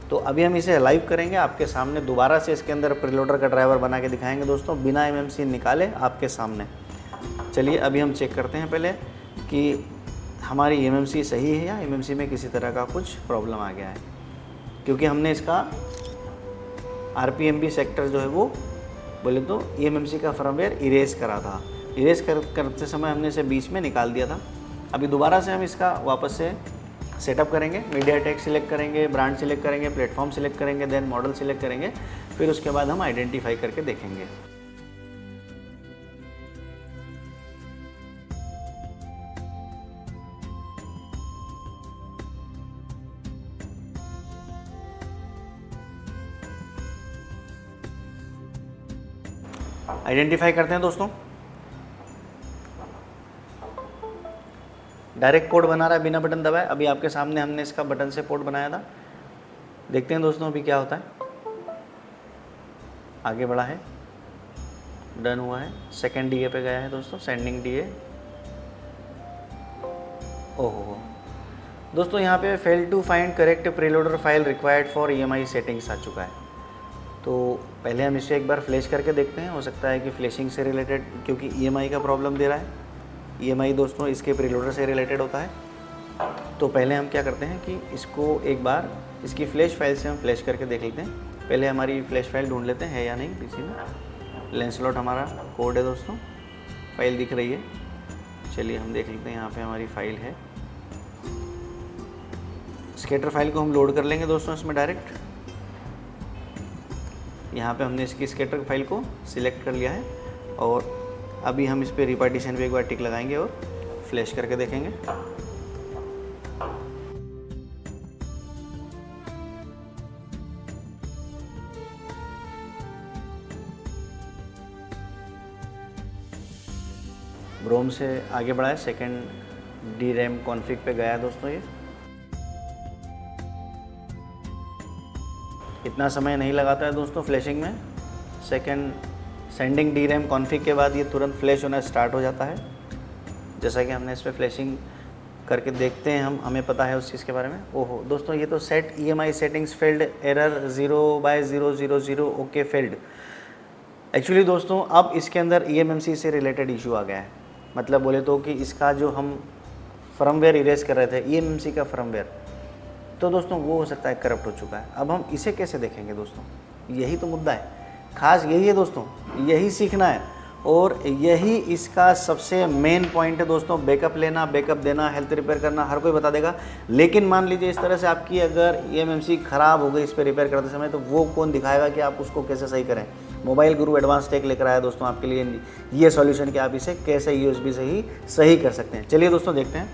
तो अभी हम इसे लाइव करेंगे आपके सामने, दोबारा से इसके अंदर प्रीलोडर का ड्राइवर बना के दिखाएंगे दोस्तों, बिना eMMC निकाले आपके सामने। चलिए अभी हम चेक करते हैं पहले कि हमारी eMMC सही है या eMMC में किसी तरह का कुछ प्रॉब्लम आ गया है, क्योंकि हमने इसका RPMB सेक्टर जो है वो बोले तो eMMC का फर्मवेयर इरेज करा था। इरेज करते समय हमने इसे बीच में निकाल दिया था। अभी दोबारा से हम इसका वापस से सेटअप करेंगे। मीडियाटेक सिलेक्ट करेंगे, ब्रांड सिलेक्ट करेंगे, प्लेटफॉर्म सिलेक्ट करेंगे, देन मॉडल सिलेक्ट करेंगे। फिर उसके बाद हम आइडेंटिफाई करके देखेंगे। आइडेंटिफाई करते हैं दोस्तों। डायरेक्ट पोर्ट बना रहा है बिना बटन दबाए। अभी आपके सामने हमने इसका बटन से पोर्ट बनाया था। देखते हैं दोस्तों अभी क्या होता है। आगे बढ़ा है, डन हुआ है, सेकंड DA पे गया है दोस्तों, सेंडिंग DA। ओहो दोस्तों, यहाँ पे fail to find correct preloader file required for EMI settings आ चुका है। तो पहले हम इसे एक बार फ्लैश करके देखते हैं। हो सकता है कि फ्लैशिंग से रिलेटेड, क्योंकि EMI का प्रॉब्लम दे रहा है। EMI दोस्तों इसके प्रीलोडर से रिलेटेड होता है। तो पहले हम क्या करते हैं कि इसको एक बार इसकी फ्लैश फाइल से हम फ्लैश करके देख लेते हैं। पहले हमारी फ्लैश फाइल ढूंढ लेते हैं है या नहीं पीसी में। लेंसलॉट हमारा कोड है दोस्तों, फाइल दिख रही है। चलिए हम देख लेते हैं, यहाँ पे हमारी फाइल है। स्केटर फाइल को हम लोड कर लेंगे दोस्तों इसमें डायरेक्ट। यहाँ पे हमने इसकी स्केटर फाइल को सिलेक्ट कर लिया है, और अभी हम इस पर रिपार्टीशन पे एक बार टिक लगाएंगे और फ्लैश करके देखेंगे। ब्रोम से आगे बढ़ा है, सेकेंड DRAM कॉन्फ़िग पे गया है दोस्तों। ये इतना समय नहीं लगाता है दोस्तों फ्लैशिंग में। सेकेंड सेंडिंग DRAM कॉन्फ़िग के बाद ये तुरंत फ्लैश होना स्टार्ट हो जाता है। जैसा कि हमने इस पर फ्लैशिंग करके देखते हैं हम, हमें पता है उस चीज़ के बारे में। ओहो दोस्तों, ये तो set EMI settings failed, error 0/000 okay failed. Actually दोस्तों अब इसके अंदर eMMC से रिलेटेड इशू आ गया है। मतलब बोले तो कि इसका जो हम फर्मवेयर इरेज कर रहे थे, eMMC का फर्मवेयर, तो दोस्तों वो हो सकता है करप्ट हो चुका है। अब हम इसे कैसे देखेंगे दोस्तों, यही तो मुद्दा है, खास यही है दोस्तों, यही सीखना है और यही इसका सबसे मेन पॉइंट है दोस्तों। बैकअप लेना, बैकअप देना, हेल्थ रिपेयर करना हर कोई बता देगा, लेकिन मान लीजिए इस तरह से आपकी अगर eMMC ख़राब हो गई इस पर रिपेयर करते समय, तो वो कौन दिखाएगा कि आप उसको कैसे सही करें। मोबाइल गुरु एडवांस टेक लेकर आया दोस्तों आपके लिए ये सॉल्यूशन कि आप इसे कैसे USB से ही सही कर सकते हैं। चलिए दोस्तों देखते हैं।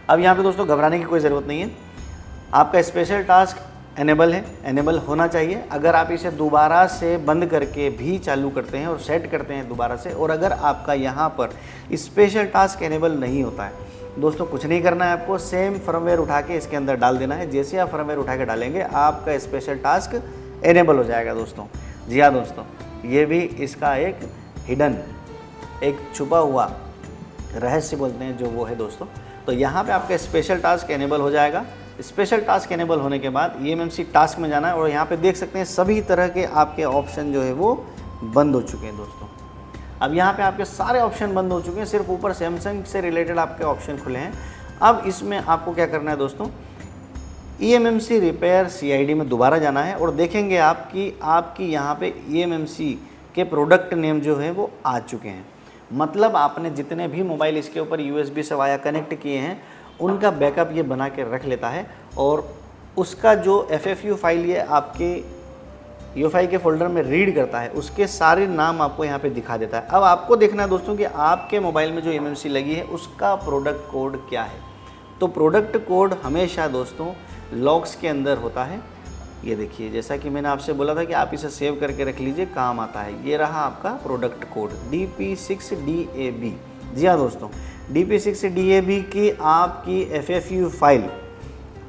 अब यहाँ पे दोस्तों घबराने की कोई ज़रूरत नहीं है, आपका स्पेशल टास्क एनेबल है, एनेबल होना चाहिए। अगर आप इसे दोबारा से बंद करके भी चालू करते हैं और सेट करते हैं दोबारा से, और अगर आपका यहाँ पर स्पेशल टास्क एनेबल नहीं होता है दोस्तों, कुछ नहीं करना है आपको, सेम फर्मवेयर उठा के इसके अंदर डाल देना है। जैसे आप फर्मवेयर उठा के डालेंगे आपका स्पेशल टास्क एनेबल हो जाएगा दोस्तों। जी हाँ दोस्तों, ये भी इसका एक हिडन, एक छुपा हुआ रहस्य बोलते हैं जो वो है दोस्तों। तो यहाँ पे आपका स्पेशल टास्क एनेबल हो जाएगा। स्पेशल टास्क एनेबल होने के बाद eMMC टास्क में जाना है और यहाँ पे देख सकते हैं सभी तरह के आपके ऑप्शन जो है वो बंद हो चुके हैं दोस्तों। अब यहाँ पे आपके सारे ऑप्शन बंद हो चुके हैं, सिर्फ ऊपर सैमसंग से रिलेटेड आपके ऑप्शन खुले हैं। अब इसमें आपको क्या करना है दोस्तों, eMMC रिपेयर CID में दोबारा जाना है और देखेंगे आपकी यहाँ पे eMMC के प्रोडक्ट नेम जो है वो आ चुके हैं। मतलब आपने जितने भी मोबाइल इसके ऊपर USB से वाया कनेक्ट किए हैं उनका बैकअप ये बना के रख लेता है और उसका जो FFU फाइल ये आपके UEFI के फोल्डर में रीड करता है, उसके सारे नाम आपको यहाँ पे दिखा देता है। अब आपको देखना है दोस्तों कि आपके मोबाइल में जो eMMC लगी है उसका प्रोडक्ट कोड क्या है। तो प्रोडक्ट कोड हमेशा दोस्तों लॉक्स के अंदर होता है। ये देखिए, जैसा कि मैंने आपसे बोला था कि आप इसे सेव करके रख लीजिए, काम आता है। ये रहा आपका प्रोडक्ट कोड DP6DAB। जी हाँ दोस्तों, DP6DAB की आपकी FFU फाइल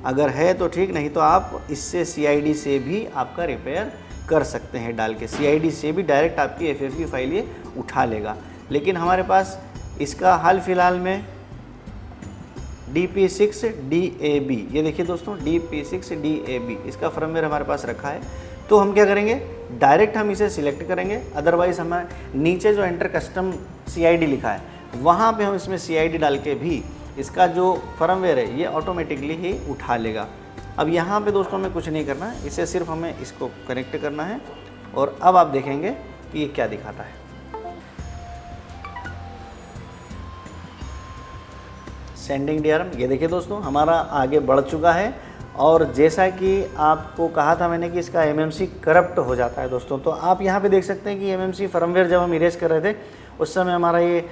अगर है तो ठीक, नहीं तो आप इससे CID से भी आपका रिपेयर कर सकते हैं। डाल के CID से भी डायरेक्ट आपकी FFU फाइल ये उठा लेगा। लेकिन हमारे पास इसका हाल फिलहाल में DP6DAB, ये देखिए दोस्तों DP6DAB इसका फर्मवेयर हमारे पास रखा है। तो हम क्या करेंगे, डायरेक्ट हम इसे सिलेक्ट करेंगे, अदरवाइज़ हमें नीचे जो एंटर कस्टम CID लिखा है वहाँ पे हम इसमें CID डाल के भी इसका जो फर्मवेयर है ये ऑटोमेटिकली ही उठा लेगा। अब यहाँ पे दोस्तों हमें कुछ नहीं करना है, इसे सिर्फ हमें इसको कनेक्ट करना है और अब आप देखेंगे कि ये क्या दिखाता है। सेंडिंग DRM, ये देखिए दोस्तों हमारा आगे बढ़ चुका है। और जैसा कि आपको कहा था मैंने कि इसका eMMC करप्ट हो जाता है दोस्तों, तो आप यहाँ पे देख सकते हैं कि eMMC फर्मवेयर जब हम इरेज कर रहे थे उस समय हमारा ये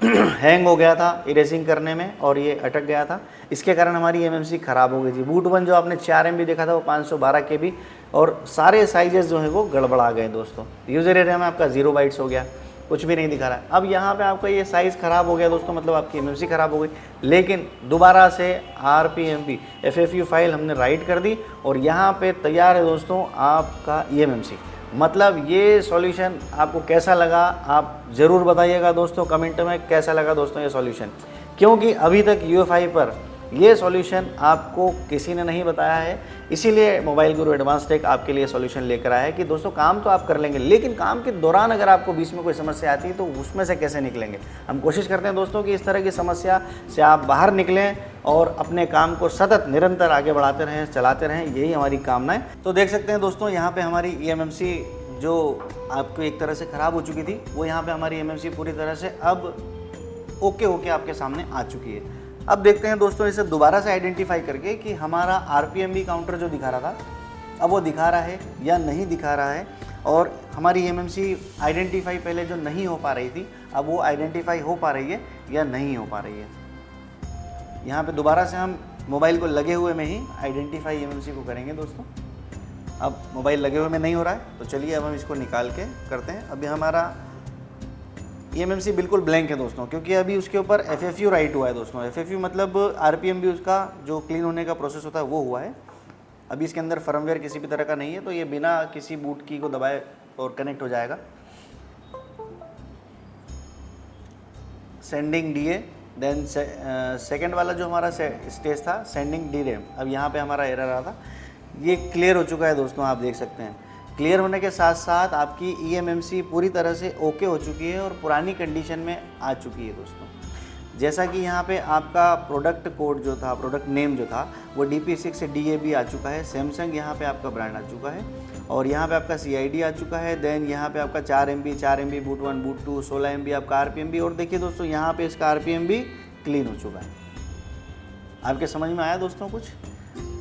हैंग हो गया था इरेजिंग करने में और ये अटक गया था। इसके कारण हमारी eMMC ख़राब हो गई थी। बूट 1 जो आपने 4 MB देखा था वो 512 KB और सारे साइजेस जो है वो गड़बड़ा गए दोस्तों। यूज़र एरिया में आपका 0 बाइट्स हो गया, कुछ भी नहीं दिखा रहा है। अब यहाँ पे आपका ये साइज़ ख़राब हो गया दोस्तों, मतलब आपकी eMMC ख़राब हो गई। लेकिन दोबारा से RPMP FFU फाइल हमने राइट कर दी और यहाँ पे तैयार है दोस्तों आपका eMMC। मतलब ये सॉल्यूशन आपको कैसा लगा आप ज़रूर बताइएगा दोस्तों कमेंट में, कैसा लगा दोस्तों ये सॉल्यूशन, क्योंकि अभी तक UEFI पर ये सॉल्यूशन आपको किसी ने नहीं बताया है। इसीलिए मोबाइल गुरु एडवांस टेक आपके लिए सॉल्यूशन लेकर आया है कि दोस्तों काम तो आप कर लेंगे, लेकिन काम के दौरान अगर आपको बीच में कोई समस्या आती है तो उसमें से कैसे निकलेंगे। हम कोशिश करते हैं दोस्तों कि इस तरह की समस्या से आप बाहर निकलें और अपने काम को सतत निरंतर आगे बढ़ाते रहें, चलाते रहें, यही हमारी कामना है। तो देख सकते हैं दोस्तों यहाँ पर हमारी eMMC जो आपको एक तरह से ख़राब हो चुकी थी वो यहाँ पर हमारी eMMC पूरी तरह से अब ओके होके आपके सामने आ चुकी है। अब देखते हैं दोस्तों इसे दोबारा से आइडेंटिफाई करके कि हमारा RPMB काउंटर जो दिखा रहा था अब वो दिखा रहा है या नहीं दिखा रहा है, और हमारी eMMC आइडेंटिफाई पहले जो नहीं हो पा रही थी अब वो आइडेंटिफाई हो पा रही है या नहीं हो पा रही है। यहाँ पे दोबारा से हम मोबाइल को लगे हुए में ही आइडेंटिफाई eMMC को करेंगे दोस्तों। अब मोबाइल लगे हुए में नहीं हो रहा है तो चलिए अब हम इसको निकाल के करते हैं। अभी हमारा eMMC बिल्कुल ब्लैंक है दोस्तों, क्योंकि अभी उसके ऊपर FFU राइट हुआ है दोस्तों। FFU मतलब RPMB उसका जो क्लीन होने का प्रोसेस होता है वो हुआ है। अभी इसके अंदर फर्मवेयर किसी भी तरह का नहीं है, तो ये बिना किसी बूट की को दबाए और कनेक्ट हो जाएगा। सेंडिंग DA देन सेकंड वाला जो हमारा स्टेज था सेंडिंग DRAM, अब यहाँ पे हमारा एरर आ रहा था, ये क्लियर हो चुका है दोस्तों, आप देख सकते हैं। क्लियर होने के साथ साथ आपकी eMMC पूरी तरह से ओके हो चुकी है और पुरानी कंडीशन में आ चुकी है दोस्तों। जैसा कि यहाँ पे आपका प्रोडक्ट कोड जो था, प्रोडक्ट नेम जो था, वो DP6 से DAB आ चुका है, सैमसंग यहाँ पे आपका ब्रांड आ चुका है, और यहाँ पे आपका CID आ चुका है। देन यहाँ पे आपका 4 MB बूट 1 बूट 2, 16 MB आपका RPM भी, और देखिए दोस्तों यहाँ पे इसका RPM भी क्लीन हो चुका है। आपके समझ में आया दोस्तों कुछ?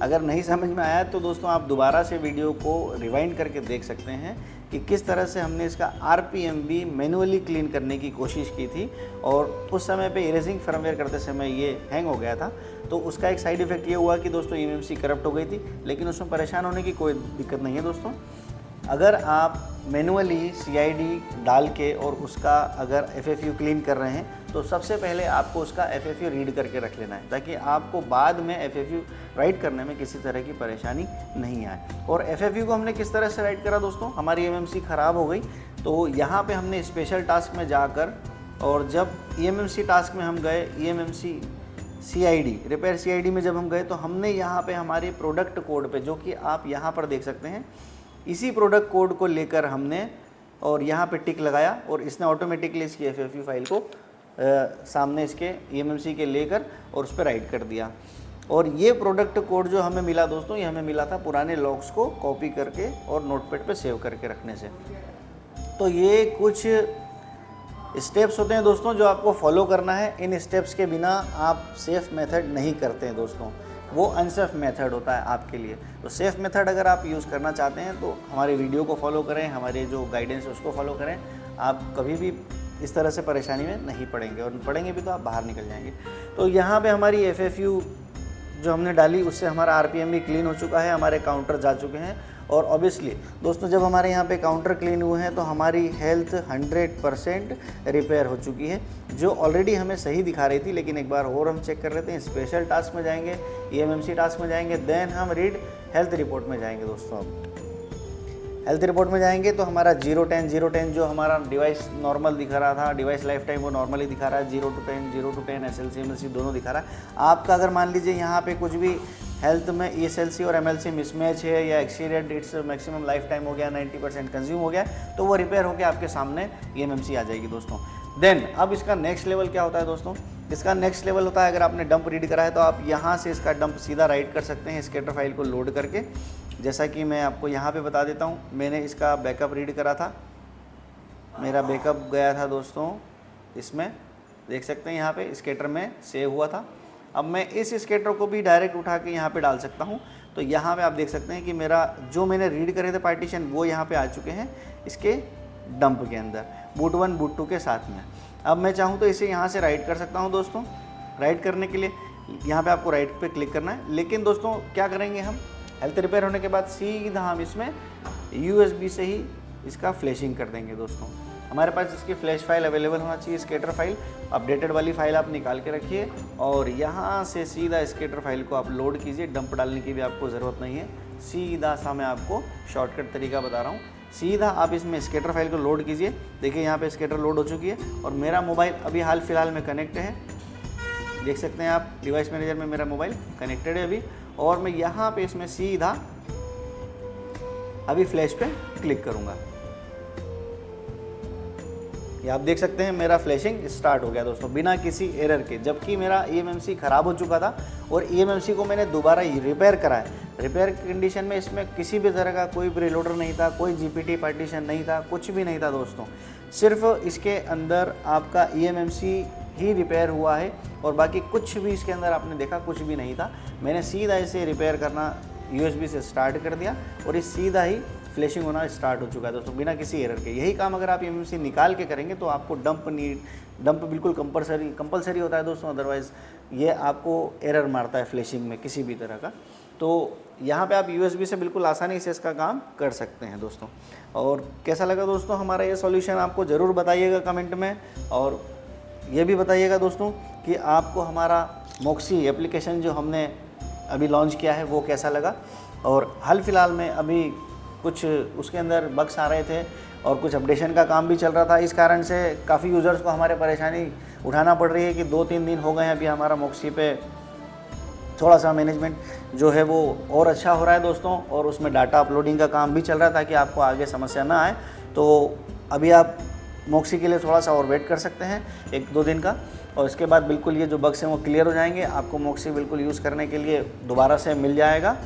अगर नहीं समझ में आया तो दोस्तों आप दोबारा से वीडियो को रिवाइंड करके देख सकते हैं कि किस तरह से हमने इसका RPM भी मैनुअली क्लीन करने की कोशिश की थी, और उस समय पे इरेजिंग फर्मवेयर करते समय ये हैंग हो गया था। तो उसका एक साइड इफ़ेक्ट ये हुआ कि दोस्तों eMMC करप्ट हो गई थी, लेकिन उसमें परेशान होने की कोई दिक्कत नहीं है दोस्तों। अगर आप मैनुअली CID डाल के और उसका अगर FFU क्लीन कर रहे हैं तो सबसे पहले आपको उसका FFU रीड करके रख लेना है, ताकि आपको बाद में FFU राइट करने में किसी तरह की परेशानी नहीं आए। और FFU को हमने किस तरह से राइट करा दोस्तों, हमारी eMMC ख़राब हो गई तो यहाँ पे हमने स्पेशल टास्क में जाकर, और जब eMMC टास्क में हम गए, eMMC CID रिपेयर CID में जब हम गए तो हमने यहाँ पे हमारे प्रोडक्ट कोड पे, जो कि आप यहाँ पर देख सकते हैं, इसी प्रोडक्ट कोड को लेकर हमने और यहाँ पे टिक लगाया, और इसने ऑटोमेटिकली इसकी FFU फाइल को सामने इसके eMMC के लेकर और उस पर राइट कर दिया। और ये प्रोडक्ट कोड जो हमें मिला दोस्तों, ये हमें मिला था पुराने लॉग्स को कॉपी करके और नोटपैड पे सेव करके रखने से। तो ये कुछ स्टेप्स होते हैं दोस्तों जो आपको फॉलो करना है। इन स्टेप्स के बिना आप सेफ़ मेथड नहीं करते हैं दोस्तों, वो अनसेफ मेथड होता है आपके लिए। तो सेफ़ मेथड अगर आप यूज़ करना चाहते हैं तो हमारे वीडियो को फॉलो करें, हमारे जो गाइडेंस है उसको फॉलो करें। आप कभी भी इस तरह से परेशानी में नहीं पड़ेंगे, और पड़ेंगे भी तो आप बाहर निकल जाएंगे। तो यहाँ पे हमारी FFU जो हमने डाली उससे हमारा RPM भी क्लीन हो चुका है, हमारे काउंटर जा चुके हैं। और ऑब्वियसली दोस्तों जब हमारे यहाँ पे काउंटर क्लीन हुए हैं तो हमारी हेल्थ 100% रिपेयर हो चुकी है, जो ऑलरेडी हमें सही दिखा रही थी। लेकिन एक बार और हम चेक कर लेते हैं, स्पेशल टास्क में जाएंगे, eMMC टास्क में जाएंगे, देन हम रीड हेल्थ रिपोर्ट में जाएंगे दोस्तों। अब हेल्थ रिपोर्ट में जाएंगे तो हमारा 0-10 जो हमारा डिवाइस नॉर्मल दिखा रहा था, डिवाइस लाइफ टाइम वो नॉर्मली दिखा रहा है, 0 to 10 SLC MLC दोनों दिखा रहा है। आपका अगर मान लीजिए यहाँ पे कुछ भी हेल्थ में ESLC और MLC मिसमैच है या accident its maximum life time हो गया, 90% कंज्यूम हो गया, तो वो रिपेयर होकर आपके सामने eMMC आ जाएगी दोस्तों। देन अब इसका नेक्स्ट लेवल क्या होता है दोस्तों, इसका नेक्स्ट लेवल होता है, अगर आपने डंप रीड करा है तो आप यहाँ से इसका डंप सीधा राइट कर सकते हैं स्केटर फाइल को लोड करके। जैसा कि मैं आपको यहाँ पे बता देता हूँ, मैंने इसका बैकअप रीड करा था, मेरा बैकअप गया था दोस्तों, इसमें देख सकते हैं यहाँ पे स्केटर में सेव हुआ था। अब मैं इस स्केटर को भी डायरेक्ट उठा के यहाँ पे डाल सकता हूँ। तो यहाँ पे आप देख सकते हैं कि मेरा जो मैंने रीड करे थे पार्टीशन वो यहाँ पे आ चुके हैं इसके डंप के अंदर, बूट 1 बूट 2 के साथ में। अब मैं चाहूँ तो इसे यहाँ से राइट कर सकता हूँ दोस्तों। राइट करने के लिए यहाँ पे आपको राइट पे क्लिक करना है, लेकिन दोस्तों क्या करेंगे हम, हेल्थ रिपेयर होने के बाद सीधा हम इसमें USB से ही इसका फ्लैशिंग कर देंगे दोस्तों। हमारे पास इसकी फ्लैश फाइल अवेलेबल होना चाहिए, स्केटर फाइल अपडेटेड वाली फाइल आप निकाल के रखिए, और यहाँ से सीधा स्केटर फाइल को आप लोड कीजिए। डंप डालने की भी आपको ज़रूरत नहीं है, सीधा सा मैं आपको शॉर्टकट तरीका बता रहा हूँ। सीधा आप इसमें स्केटर फाइल को लोड कीजिए। देखिए यहाँ पे स्केटर लोड हो चुकी है, और मेरा मोबाइल अभी हाल फिलहाल में कनेक्ट है, देख सकते हैं आप डिवाइस मैनेजर में मेरा मोबाइल कनेक्टेड है अभी। और मैं यहाँ पे इसमें सीधा अभी फ्लैश पे क्लिक करूँगा, ये आप देख सकते हैं मेरा फ्लैशिंग स्टार्ट हो गया दोस्तों बिना किसी एरर के, जबकि मेरा eMMC ख़राब हो चुका था और eMMC को मैंने दोबारा रिपेयर कराया। रिपेयर कंडीशन में इसमें किसी भी तरह का कोई प्रीलोडर नहीं था, कोई GPT पार्टीशन नहीं था, कुछ भी नहीं था दोस्तों। सिर्फ इसके अंदर आपका eMMC ही रिपेयर हुआ है, और बाकी कुछ भी इसके अंदर आपने देखा कुछ भी नहीं था। मैंने सीधा इसे रिपेयर करना USB से स्टार्ट कर दिया, और ये सीधा ही फ्लैशिंग होना स्टार्ट हो चुका है दोस्तों बिना किसी एरर के। यही काम अगर आप eMMC निकाल के करेंगे तो आपको डंप बिल्कुल कंपलसरी होता है दोस्तों, अदरवाइज़ ये आपको एरर मारता है फ्लैशिंग में किसी भी तरह का। तो यहाँ पे आप USB से बिल्कुल आसानी से इसका काम कर सकते हैं दोस्तों। और कैसा लगा दोस्तों हमारा ये सॉल्यूशन, आपको ज़रूर बताइएगा कमेंट में, और ये भी बताइएगा दोस्तों कि आपको हमारा मोक्सी एप्लीकेशन जो हमने अभी लॉन्च किया है वो कैसा लगा। और हाल फिलहाल में अभी कुछ उसके अंदर बग्स आ रहे थे और कुछ अपडेशन का काम भी चल रहा था, इस कारण से काफ़ी यूज़र्स को हमारे परेशानी उठाना पड़ रही है कि 2-3 दिन हो गए हैं अभी हमारा मोक्सी पे थोड़ा सा मैनेजमेंट जो है वो और अच्छा हो रहा है दोस्तों, और उसमें डाटा अपलोडिंग का काम भी चल रहा है ताकि आपको आगे समस्या ना आए। तो अभी आप मोक्सी के लिए थोड़ा सा और वेट कर सकते हैं 1-2 दिन का, और इसके बाद बिल्कुल ये जो बग्स हैं वो क्लियर हो जाएंगे। आपको मोक्सी बिल्कुल यूज़ करने के लिए दोबारा से मिल जाएगा।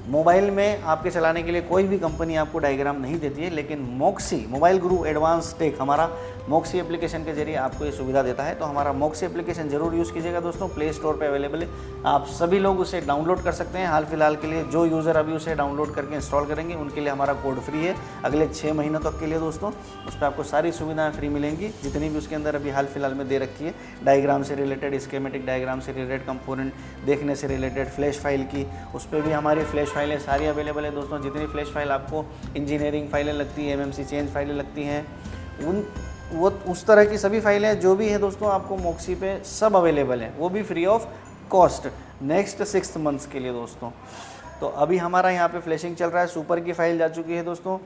मोबाइल में आपके चलाने के लिए कोई भी कंपनी आपको डायग्राम नहीं देती है, लेकिन मोक्सी मोबाइल गुरु एडवांस टेक हमारा मोक्सी एप्लीकेशन के जरिए आपको ये सुविधा देता है। तो हमारा मोक्सी एप्लीकेशन ज़रूर यूज़ कीजिएगा दोस्तों, प्ले स्टोर पे अवेलेबल है, आप सभी लोग उसे डाउनलोड कर सकते हैं। हाल फिलहाल के लिए जो यूज़र अभी उसे डाउनलोड करके इंस्टॉल करेंगे उनके लिए हमारा कोड फ्री है अगले 6 महीनों तक के लिए दोस्तों। उस पर आपको सारी सुविधाएँ फ्री मिलेंगी, जितनी भी उसके अंदर अभी हाल फिलहाल में दे रखी है, डायग्राम से रिलेटेड, स्कीमेटिक डायग्राम से रिलेटेड, कंपोनेंट देखने से रिलेटेड, फ्लैश फाइल की, उस पर भी हमारी फ्लैश फाइलें सारी अवेलेबल है दोस्तों। जितनी फ्लैश फाइल आपको इंजीनियरिंग फाइलें लगती हैं, MMC चेंज फाइलें लगती हैं, वो उस तरह की सभी फाइलें जो भी है दोस्तों आपको मोक्सी पे सब अवेलेबल है, वो भी free of cost next 6 months के लिए दोस्तों। तो अभी हमारा यहाँ पे फ्लैशिंग चल रहा है, सुपर की फाइल जा चुकी है दोस्तों,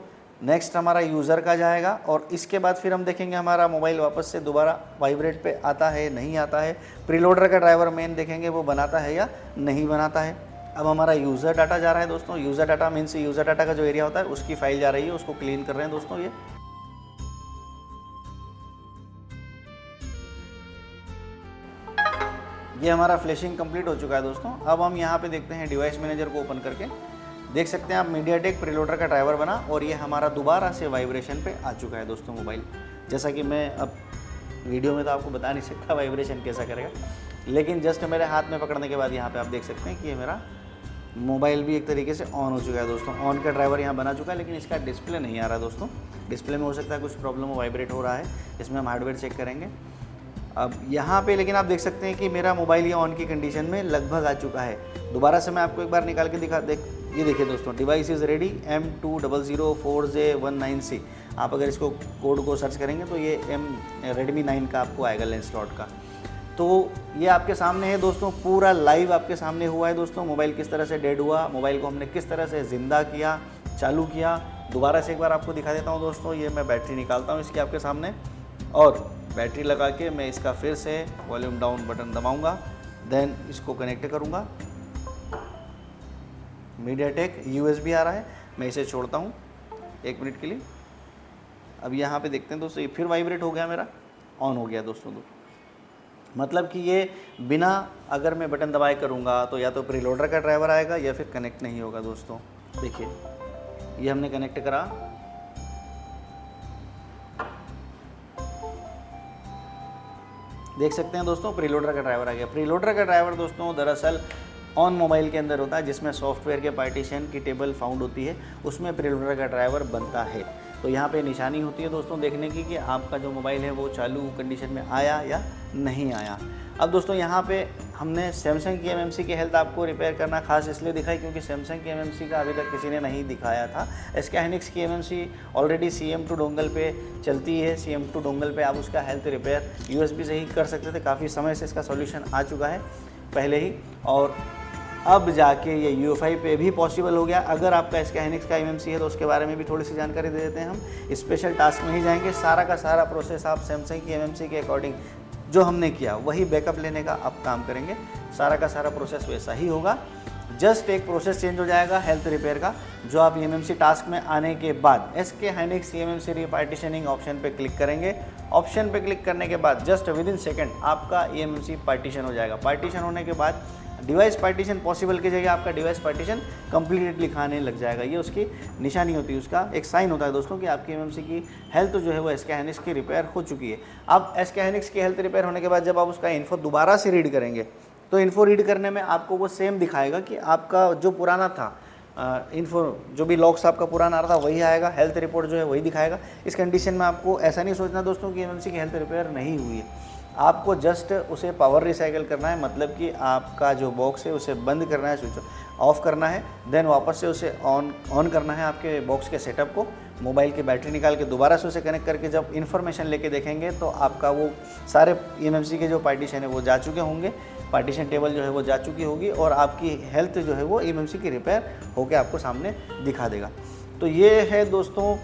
नेक्स्ट हमारा यूज़र का जाएगा, और इसके बाद फिर हम देखेंगे हमारा मोबाइल वापस से दोबारा वाइब्रेट पे आता है नहीं आता है, प्रीलोडर का ड्राइवर मेन देखेंगे वो बनाता है या नहीं बनाता है। अब हमारा यूज़र डाटा जा रहा है दोस्तों, user data means user data का जो एरिया होता है उसकी फाइल जा रही है, उसको क्लीन कर रहे हैं दोस्तों। ये हमारा फ्लैशिंग कंप्लीट हो चुका है दोस्तों। अब हम यहाँ पे देखते हैं डिवाइस मैनेजर को ओपन करके, देख सकते हैं आप मीडियाटेक प्रीलोडर का ड्राइवर बना, और ये हमारा दोबारा से वाइब्रेशन पे आ चुका है दोस्तों मोबाइल। जैसा कि मैं अब वीडियो में तो आपको बता नहीं सकता वाइब्रेशन कैसा करेगा, लेकिन जस्ट मेरे हाथ में पकड़ने के बाद यहाँ पे आप देख सकते हैं कि ये मेरा मोबाइल भी एक तरीके से ऑन हो चुका है दोस्तों। ऑन का ड्राइवर यहाँ बना चुका है, लेकिन इसका डिस्प्ले नहीं आ रहा दोस्तों। डिस्प्ले में हो सकता है कुछ प्रॉब्लम हो, वाइब्रेट हो रहा है, इसमें हम हार्डवेयर चेक करेंगे। अब यहाँ पे लेकिन आप देख सकते हैं कि मेरा मोबाइल ये ऑन की कंडीशन में लगभग आ चुका है। दोबारा से मैं आपको एक बार निकाल के ये देखिए दोस्तों, डिवाइस इज़ रेडी M2004J19C। आप अगर इसको कोड को सर्च करेंगे तो ये Redmi 9 का आपको आएगा लेंस स्लॉट का। तो ये आपके सामने है दोस्तों, पूरा लाइव आपके सामने हुआ है दोस्तों। मोबाइल किस तरह से डेड हुआ, मोबाइल को हमने किस तरह से ज़िंदा किया, चालू किया। दोबारा से एक बार आपको दिखा देता हूँ दोस्तों, ये मैं बैटरी निकालता हूँ इसकी आपके सामने, और बैटरी लगा के मैं इसका फिर से वॉल्यूम डाउन बटन दबाऊंगा, देन इसको कनेक्ट करूंगा। मीडियाटेक USB आ रहा है, मैं इसे छोड़ता हूं 1 मिनट के लिए। अब यहाँ पे देखते हैं दोस्तों, ये फिर वाइब्रेट हो गया, मेरा ऑन हो गया दोस्तों। मतलब कि ये बिना अगर मैं बटन दबाए करूँगा तो या तो प्रीलोडर का ड्राइवर आएगा या फिर कनेक्ट नहीं होगा दोस्तों। देखिए ये हमने कनेक्ट करा, देख सकते हैं दोस्तों प्रीलोडर का ड्राइवर आ गया। प्रीलोडर का ड्राइवर दोस्तों दरअसल ऑन मोबाइल के अंदर होता है, जिसमें सॉफ्टवेयर के पार्टीशन की टेबल फाउंड होती है, उसमें प्रीलोडर का ड्राइवर बनता है। तो यहाँ पे निशानी होती है दोस्तों देखने की कि आपका जो मोबाइल है वो चालू कंडीशन में आया या नहीं आया। अब दोस्तों यहाँ पे हमने सैमसंग की MMC की हेल्थ आपको रिपेयर करना खास इसलिए दिखाई क्योंकि सैमसंग की MMC का अभी तक किसी ने नहीं दिखाया था। SK hynix की MMC ऑलरेडी CM2 डोंगल पे चलती है, CM2 डोंगल पे आप उसका हेल्थ रिपेयर USB से ही कर सकते थे। काफ़ी समय से इसका सॉल्यूशन आ चुका है पहले ही, और अब जाके ये UEFI पे भी पॉसिबल हो गया। अगर आपका SK hynix का MMC है तो उसके बारे में भी थोड़ी सी जानकारी दे देते हैं हम। स्पेशल टास्क में ही जाएंगे, सारा का सारा प्रोसेस आप सैमसंग की MMC के अकॉर्डिंग जो हमने किया वही बैकअप लेने का आप काम करेंगे। सारा का सारा प्रोसेस वैसा ही होगा, जस्ट एक प्रोसेस चेंज हो जाएगा हेल्थ रिपेयर का। जो आप MMC टास्क में आने के बाद SK hynix MMC रिपार्टीशनिंग ऑप्शन पे क्लिक करेंगे। ऑप्शन पे क्लिक करने के बाद जस्ट विदिन सेकंड आपका MMC पार्टीशन हो जाएगा। पार्टीशन होने के बाद डिवाइस पार्टीशन पॉसिबल की जगह आपका डिवाइस पार्टीशन कंप्लीट लिखाने लग जाएगा। ये उसकी निशानी होती है, उसका एक साइन होता है दोस्तों कि आपकी MMC की हेल्थ जो है वो SK hynix की रिपेयर हो चुकी है। अब SK hynix की हेल्थ रिपेयर होने के बाद जब आप उसका इन्फो दोबारा से रीड करेंगे तो इन्फो रीड करने में आपको वो सेम दिखाएगा कि आपका जो पुराना था इन्फो, जो भी लॉक्स आपका पुराना आ रहा था वही आएगा, हेल्थ रिपोर्ट जो है वही दिखाएगा। इस कंडीशन में आपको ऐसा नहीं सोचना दोस्तों कि MMC की हेल्थ रिपेयर नहीं हुई है। आपको जस्ट उसे पावर रिसाइकिल करना है, मतलब कि आपका जो बॉक्स है उसे बंद करना है, स्विच ऑफ करना है, देन वापस से उसे ऑन करना है आपके बॉक्स के सेटअप को। मोबाइल की बैटरी निकाल के दोबारा से उसे कनेक्ट करके जब इन्फॉर्मेशन लेके देखेंगे तो आपका वो सारे MMC के जो पार्टीशन है वो जा चुके होंगे, पार्टीशन टेबल जो है वो जा चुकी होगी, और आपकी हेल्थ जो है वो MMC की रिपेयर होकर आपको सामने दिखा देगा। तो ये है दोस्तों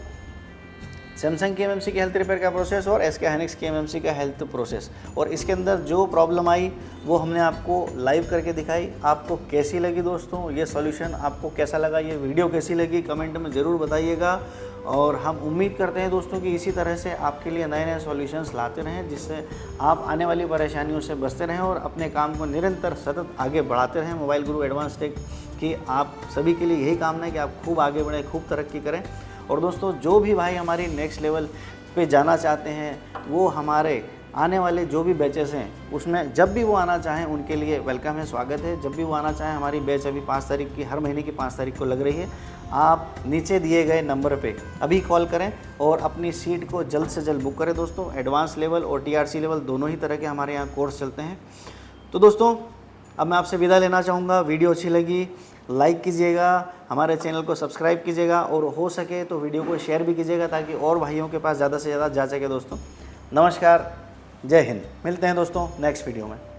सैमसंग की एमएमसी की हेल्थ रिपेयर का प्रोसेस और एसके हाइनिक्स की एमएमसी का हेल्थ प्रोसेस। और इसके अंदर जो प्रॉब्लम आई वो हमने आपको लाइव करके दिखाई। आपको कैसी लगी दोस्तों ये सॉल्यूशन, आपको कैसा लगा, ये वीडियो कैसी लगी, कमेंट में ज़रूर बताइएगा। और हम उम्मीद करते हैं दोस्तों कि इसी तरह से आपके लिए नए नए सॉल्यूशंस लाते रहें, जिससे आप आने वाली परेशानियों से बचते रहें और अपने काम को निरंतर सतत आगे बढ़ाते रहें। मोबाइल गुरु एडवांस टेक की आप सभी के लिए यही कामना है कि आप खूब आगे बढ़ें, खूब तरक्की करें। और दोस्तों जो भी भाई हमारी नेक्स्ट लेवल पे जाना चाहते हैं, वो हमारे आने वाले जो भी बैचेस हैं उसमें जब भी वो आना चाहें उनके लिए वेलकम है, स्वागत है। जब भी वो आना चाहें, हमारी बैच अभी 5 तारीख की, हर महीने की 5 तारीख को लग रही है। आप नीचे दिए गए नंबर पे अभी कॉल करें और अपनी सीट को जल्द से जल्द बुक करें दोस्तों। एडवांस लेवल और टीआरसी लेवल दोनों ही तरह के हमारे यहाँ कोर्स चलते हैं। तो दोस्तों अब मैं आपसे विदा लेना चाहूँगा। वीडियो अच्छी लगी लाइक कीजिएगा, हमारे चैनल को सब्सक्राइब कीजिएगा और हो सके तो वीडियो को शेयर भी कीजिएगा ताकि और भाइयों के पास ज़्यादा से ज़्यादा जा सके दोस्तों। नमस्कार, जय हिंद। मिलते हैं दोस्तों नेक्स्ट वीडियो में।